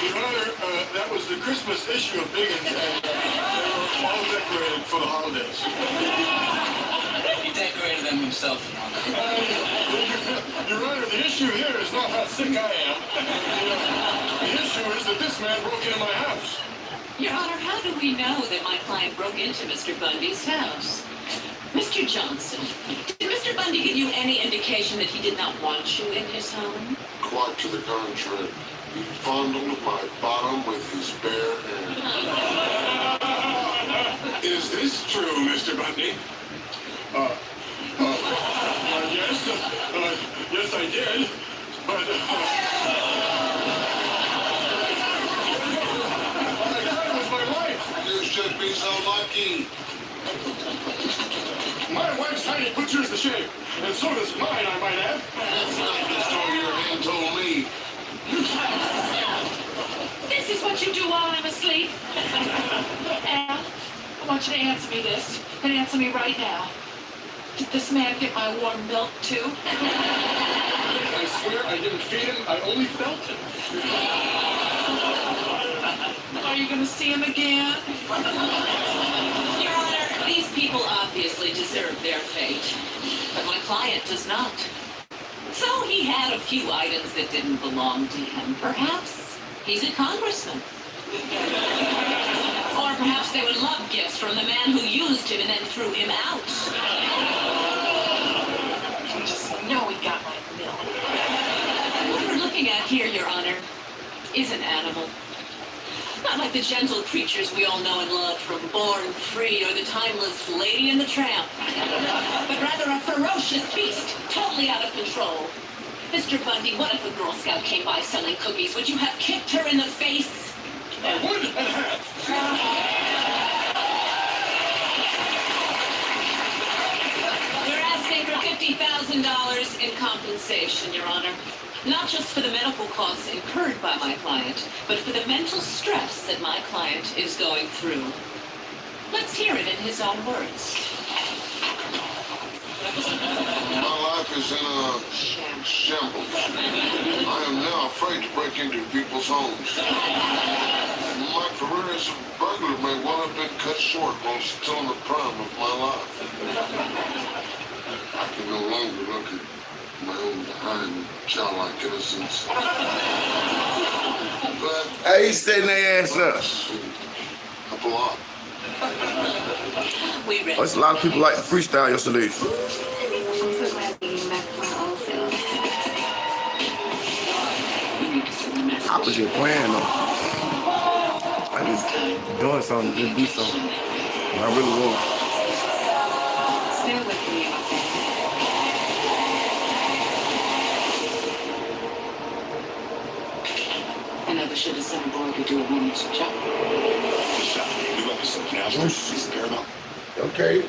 Your Honor, that was the Christmas issue of Biggins, and they were all decorated for the holidays. He decorated them himself, Your Honor. Your Honor, the issue here is not how sick I am. The issue is that this man broke into my house. Your Honor, how do we know that my client broke into Mr. Bundy's house? Mr. Johnson, did Mr. Bundy give you any indication that he did not want you in his home? Quite to the contrary. He fondled my bottom with his bare hand. Is this true, Mr. Bundy? Yes, I did. But, that was my wife. You should be so lucky. My wife's tiny puts yours to shame, and so does mine, I might add. That's not the story your hand told me. This is what you do while I'm asleep. Al, want you to answer me this, and answer me right now. Did this man get my warm milk too? I swear I didn't feed him. I only felt him. Are you gonna see him again? Your Honor, these people obviously deserve their fate, but my client does not. So he had a few items that didn't belong to him. Perhaps he's a congressman. Or perhaps they would love gifts from the man who used him and then threw him out. You just know he got my milk. What we're looking at here, Your Honor, is an animal. Not like the gentle creatures we all know and love from Born Free or the timeless Lady and the Tramp, but rather a ferocious beast, totally out of control. Mr. Bundy, what if a Girl Scout came by selling cookies? Would you have kicked her in the face? I would and have. You're asking for $50,000 in compensation, Your Honor. Not just for the medical costs incurred by my client, but for the mental stress that my client is going through. Let's hear it in his own words. My life is in a shambles. I am now afraid to break into people's homes. My career as a burglar may well have been cut short while still in the prime of my life. I can no longer look at my own behind childlike innocence. But hey, he's setting their ass up. Up a lot. There's a lot of people like to freestyle yesterday. I was just playing though. I just doing something, just do something. I really will. Stay with me. I never should have sent a boy to do a woman's job. We love you so now. It's paramount. Okay.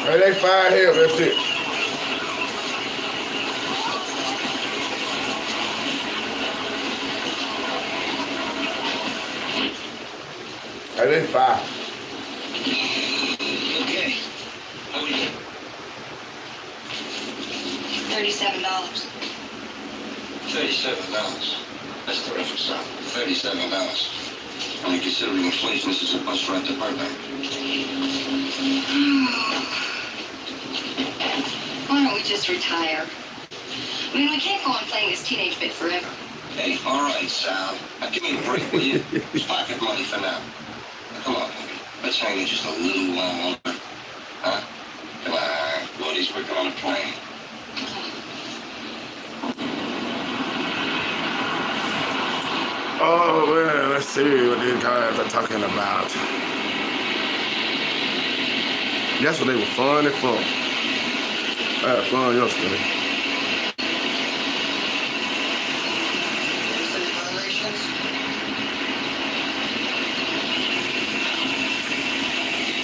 Hey, they fire here, that's it. Hey, they fire. Okay. How are you? $37. $37. That's terrific, son. $37. Only considering inflation, this is a bus rent department. Why don't we just retire? I mean, we can't go on playing this teenage bit forever. Hey, all right, Sal. Now give me a break, will you? It's pocket money for now. Come on, baby. Let's hang in just a little while longer. Huh? Come on. Gordy's working on a plane. Oh man, let's see what these guys are talking about. Yesterday was fun and fun. I had fun yesterday.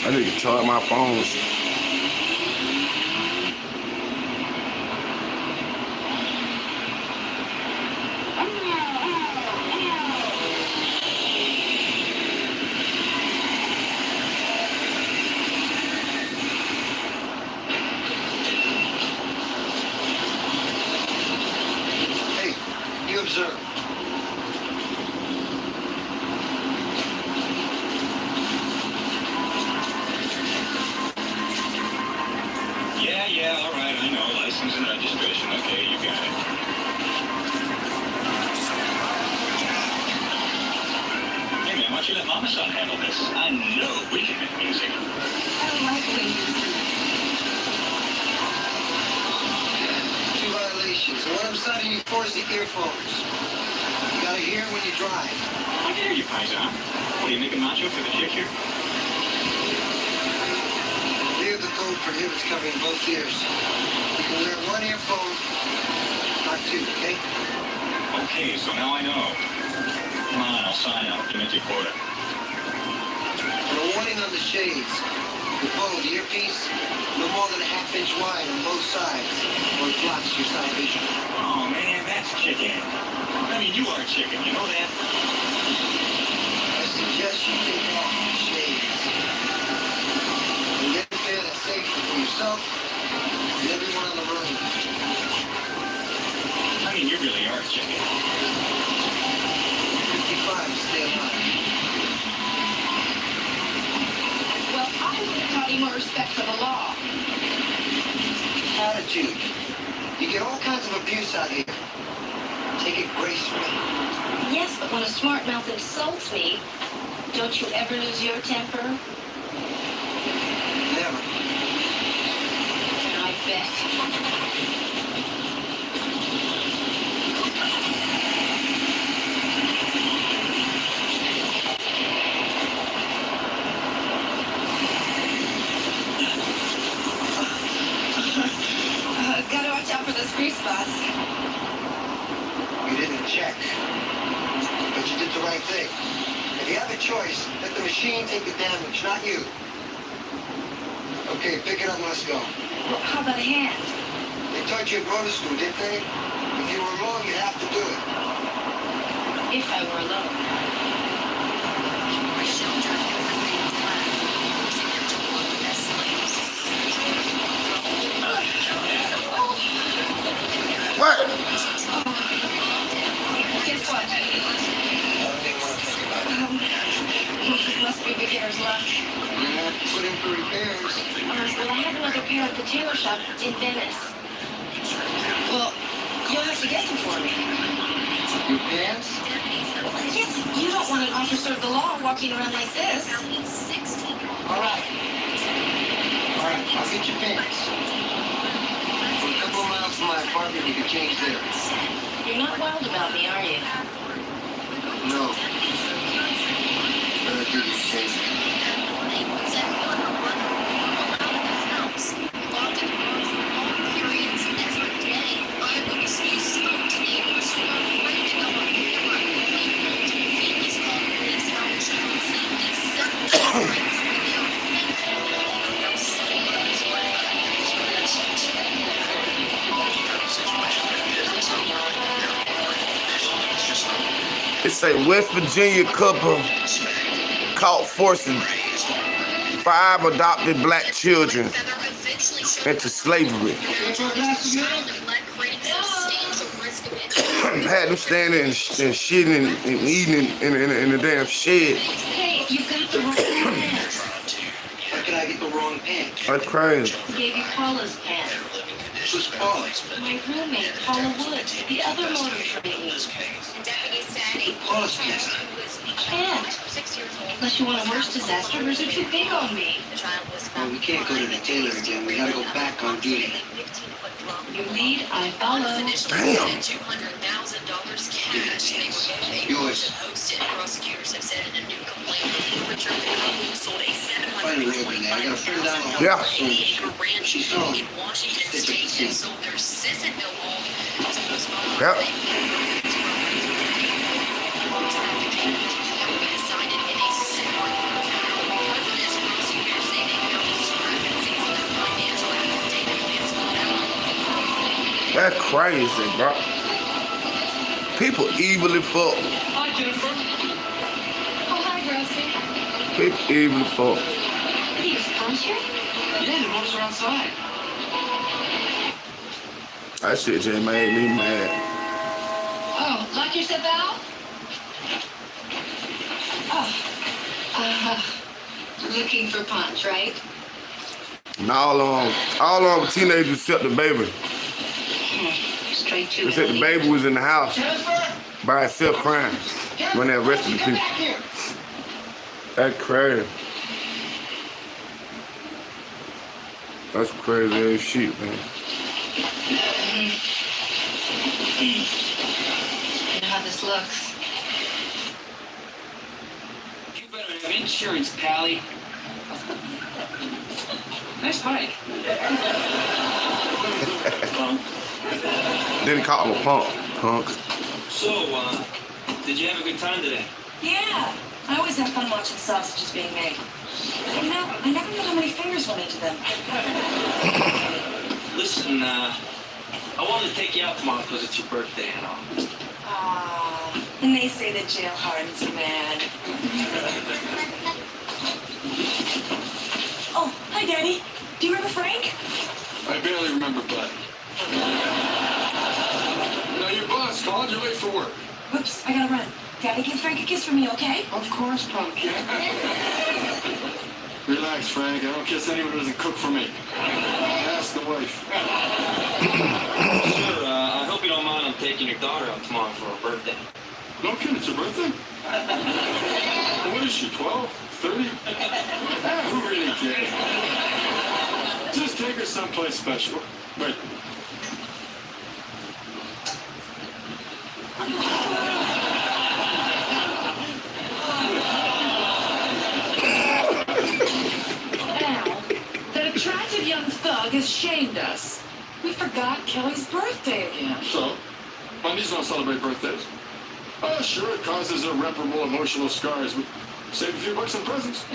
I need to charge my phones. observed. Yeah, all right, I know. License and registration. Okay, you got it. Hey, man, why don't you let Mama Son handle this? I know we can make music. I don't like when you Two violations. And one of them citing you for is the earphones. You gotta hear when you drive. I can hear you, Paisan. What, do you make a macho for the chick here? Here the code prohibits covering both ears. You can wear one earphone, not two, okay? Okay, so now I know. Come on, I'll sign out. Give me your quarter. And a warning on the shades. The bow, the earpiece, no more than a half-inch wide on both sides, or it blocks your side vision. Oh, man, that's chicken. I mean, you are chicken, you know that? I suggest you take off the shades. And get a pair that's safe for yourself and everyone on the road. I mean, you really are chicken. 55, stay alive. Well, I would have taught you more respect for the law. Attitude. You get all kinds of abuse out here. Take it gracefully. Yes, but when a smart mouth insults me, don't you ever lose your temper? Never. I bet. Gotta watch out for those grease spots. You didn't check. But you did the right thing. If you have a choice, let the machine take the damage, not you. Okay, pick it up and let's go. Well, how about a hand? They taught you at roller school, didn't they? If you were alone, you'd have to do it. If I were alone. What? Guess what? Must be beginner's luck. You're gonna have to put in for repairs. Well, I have another pair at the tailor shop in Venice. Well, you'll have to get them for me. Your pants? Yes, you don't want an officer of the law walking around like this. All right. All right, I'll get your pants. For a couple of miles from my apartment, you can change there. You're not wild about me, are you? No. Better do these things. It's a West Virginia couple caught forcing 5 adopted black children into slavery. Had them standing and shitting and eating in the damn shed. Hey, you got the wrong pants. How can I get the wrong pants? That's crazy. He gave you Paula's pants. Who's Paula? My roommate, Paula Wood, the other motor trainee. Paula's pants. Can't. Unless you want a worse disaster, hers are too big on me. Well, we can't go to the tailor again. We gotta go back on duty. You lead, I follow. Damn. Yours. Find the road in there. I gotta put it down. Yeah. She's home. Yep. That's crazy, bro. People evil as fuck. Hi, Jennifer. Oh, hi, Rosie. People evil as fuck. Did you just punch her? Yeah, the motor are outside. That shit just made me mad. Oh, Lock yourself out? Looking for Punch, right? And all on teenagers except the baby. Straight to They said the baby was in the house by itself crying when they arrested the people. That's crazy. That's crazy as shit, man. You know how this looks. You better have insurance, Pally. Nice bike. Didn't call him a punk. So, did you have a good time today? Yeah, I always have fun watching sausages being made. You know, I never knew how many fingers went into them. Listen, I wanted to take you out tomorrow because it's your birthday and all. And they say that jail hardens are mad. Oh, hi, Daddy. Do you remember Frank? I barely remember Bud. Now your boss called, you're late for work. Whoops, I gotta run. Daddy, give Frank a kiss for me, okay? Of course, Pumpkin. Relax, Frank. I don't kiss anyone who doesn't cook for me. Ask the wife. Sure, I hope you don't mind I'm taking your daughter out tomorrow for her birthday. No kidding, it's her birthday? What is she, 12? 30? Who really cares? Just take her someplace special. Right. That attractive young thug has shamed us. We forgot Kelly's birthday again. So, Mondays don't celebrate birthdays. Oh, sure, it causes irreparable emotional scars, but save a few bucks on presents.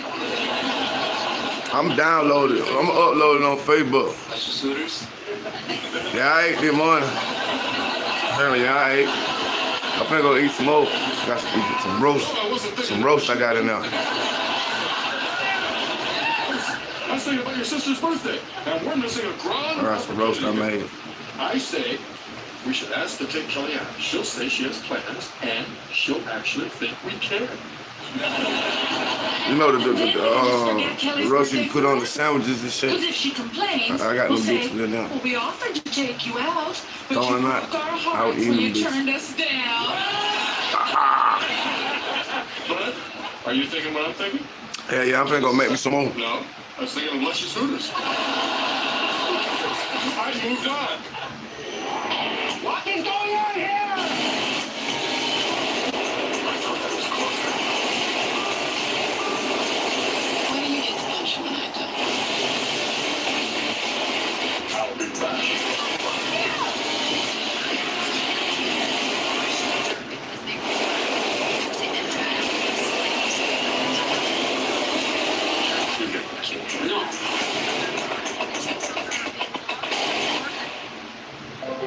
I'm downloaded. I'm uploading on Facebook. That's your suitors? Yeah, I ate this morning. Apparently, yeah, I ate. I'm finna go eat some more. Got some roast. Some roast I got in there. I was thinking about your sister's birthday, and we're missing a grand. I got some roast I made. I say we should ask to take Kelly out. She'll say she has plans, and she'll actually think we care. You know the roast you put on the sandwiches and shit. Because if she complains, I got we'll no say, bitches in there. well, we offered to take you out, but Throwing you that. broke our I'll hearts eat when them you bitches. turned us down. But are you thinking what I'm thinking? Yeah, I'm finna go make me some more. No, I was thinking of Luscious Hooters. I moved on. What is going on here? Why do you get the punch when I don't? I'll be back.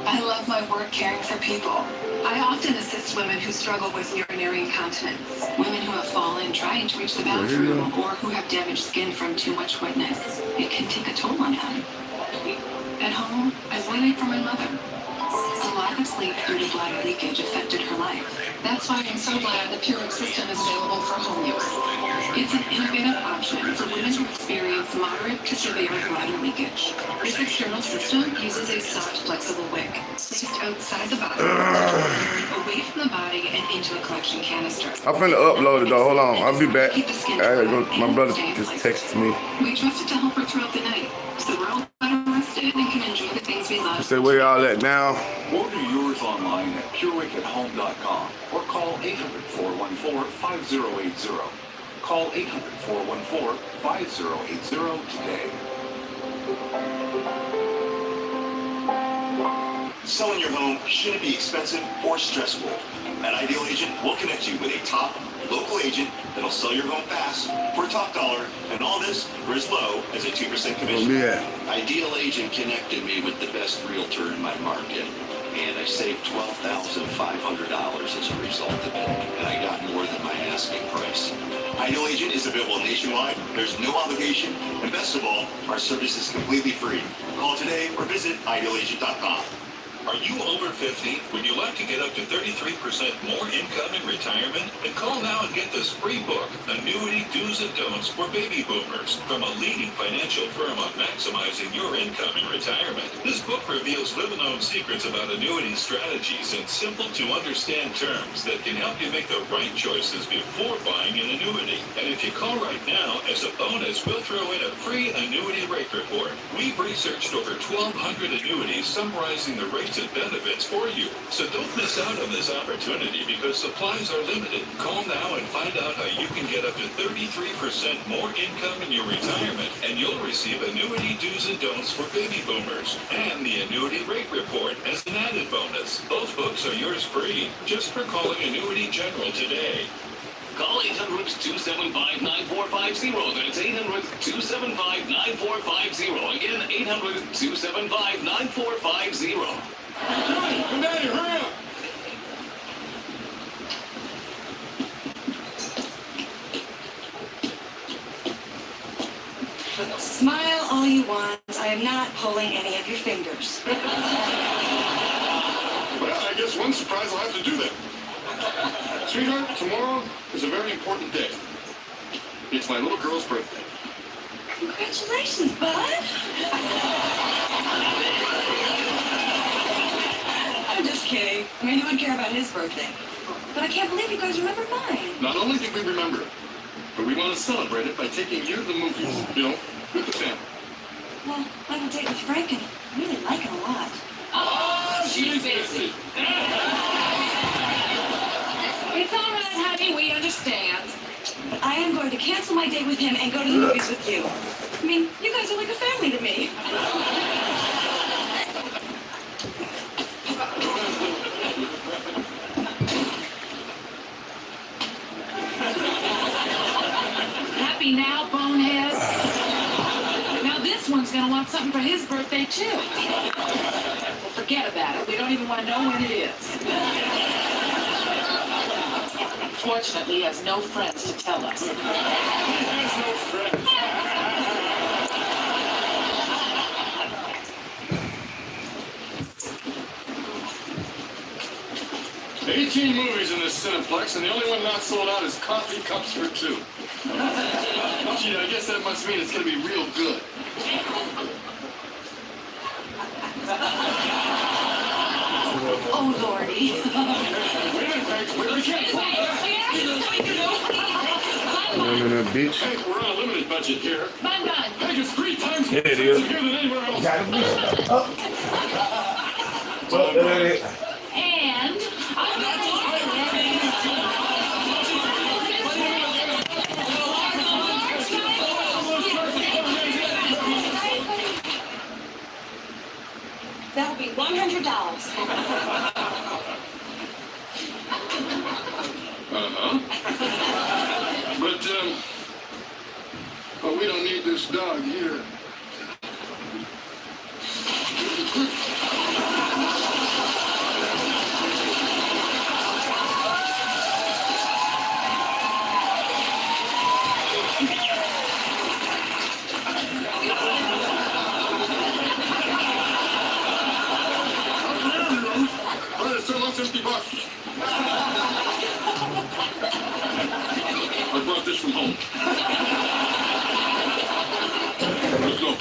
I love my work caring for people. I often assist women who struggle with urinary incontinence, women who have fallen trying to reach the bathroom, or who have damaged skin from too much wetness. It can take a toll on them. At home, I waited for my mother. A lack of sleep due to bladder leakage affected her life. That's why I'm so glad the Purix system is available for home use. It's an innovative option for women who experience moderate to severe bladder leakage. This external system uses a soft, flexible wick placed outside the body, away from the body and into a collection canister. I'm finna upload it though. Hold on. I'll be back. I gotta go. My brother just texted me. We trust it to help her throughout the night, so we're all better rested and can enjoy the things we He love. said, where y'all at now? Order yours online at PureWickAtHome.com or call 800-414-5080. Call 800-414-5080 today. Selling your home shouldn't be expensive or stressful. At Ideal Agent, we'll connect you with a top local agent that'll sell your home fast for a top dollar, and all this for as low as a 2% commission. Ideal Agent connected me with the best realtor in my market, and I saved $12,500 as a result of it, and I got more than my asking price. Ideal Agent is available nationwide. There's no obligation, and best of all, our service is completely free. Call today or visit idealagent.com. Are you over 50? Would you like to get up to 33% more income in retirement? Then call now and get this free book, Annuity Do's and Don'ts for Baby Boomers, from a leading financial firm on maximizing your income in retirement. This book reveals little-known secrets about annuity strategies in simple-to-understand terms that can help you make the right choices before buying an annuity. And if you call right now, as a bonus, we'll throw in a free annuity rate report. We've researched over 1,200 annuities summarizing the rates and benefits for you. So don't miss out on this opportunity because supplies are limited. Call now and find out how you can get up to 33% more income in your retirement, and you'll receive Annuity Do's and Don'ts for Baby Boomers and the Annuity Rate Report as an added bonus. Both books are yours free just for calling Annuity General today. Call 800-275-9450. That's 800-275-9450. Again, 800-275-9450. Come down here, hurry up! Smile all you want. I am not pulling any of your fingers. Well, I guess one surprise I'll have to do that. Sweetheart, tomorrow is a very important day. It's my little girl's birthday. Congratulations, bud. I'm just kidding. I mean, who would care about his birthday? But I can't believe you guys remembered mine. Not only did we remember it, but we want to celebrate it by taking you to the movies, with the family. Well, I have a date with Frank and I really like him a lot. Oh, she's busy. It's all right, honey. We understand. But I am going to cancel my date with him and go to the movies with you. I mean, you guys are like a family to me. Happy now, bonehead? Now this one's gonna want something for his birthday, too. Well, forget about it. We don't even want to know when it is. Fortunately, he has no friends to tell us. He has no friends. 18 movies in this Cineplex, and the only one not sold out is Coffee Cups for Two. Gee, I guess that must mean it's going to be real good. Oh, Lordy. Wait a minute, Frank. We can't afford that. Beach. Hey, we're on a limited budget here. Bun. Peg is 3 times more Yeah, it is. expensive here than anywhere else. And That'll be $100. But we don't need this dog here. $50. I brought this from home. Let's go.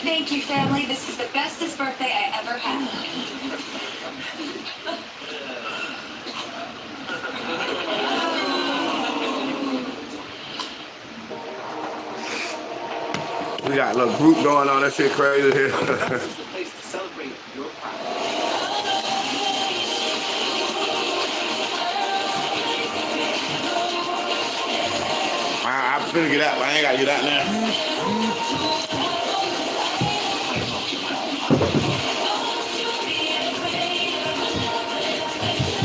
Thank you, family. This is the bestest birthday I ever had. We got a little group going on. That shit crazy here. This is the place to celebrate your pride. I'm finna get out, but I ain't gotta get out now.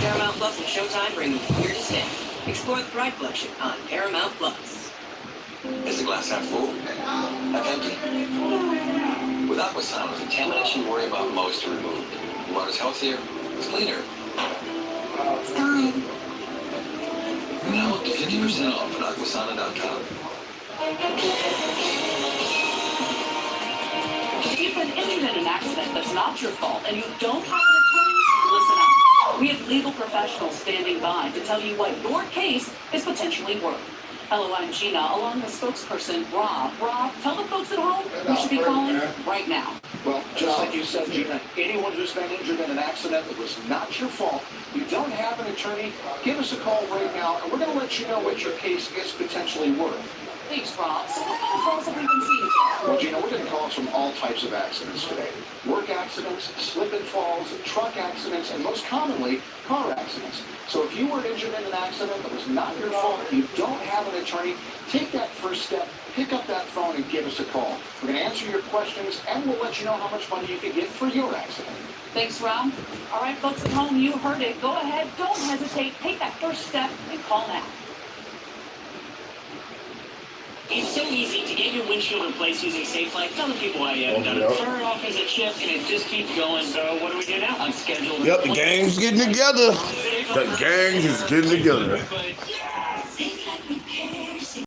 Paramount Plus and Showtime bring Here to Stay. Explore the Pride Collection on Paramount Plus. Is the glass half full? Half empty? With Aquasan, the contamination you worry about most are removed. Water's healthier, it's cleaner. It's gone. Now up to 50% off at aquasana.com. If you've been injured in an accident that's not your fault and you don't have an attorney, listen up. We have legal professionals standing by to tell you what your case is potentially worth. Hello, I'm Gina, along with spokesperson Rob. Rob, tell the folks at home who should be calling right now. Well, just like you said, Gina, anyone who's been injured in an accident that was not your fault, you don't have an attorney, give us a call right now, and we're going to let you know what your case is potentially worth. Thanks, Rob. So what kind of calls have we been seeing? Well, Gina, we're getting calls from all types of accidents today. Work accidents, slip and falls, truck accidents, and most commonly, car accidents. So if you were injured in an accident that was not your fault, you don't have an attorney, take that first step, pick up that phone and give us a call. We're going to answer your questions, and we'll let you know how much money you can get for your accident. Thanks, Rob. All right, folks at home, you heard it. Go ahead, don't hesitate, take that first step and call now. It's so easy to get your windshield replaced using SafeLife. Telling people why you haven't done it. Turn it off as a chip and it just keeps going. So what do we do now? Unscheduled. Yep, the gang's getting together. The gang is getting together.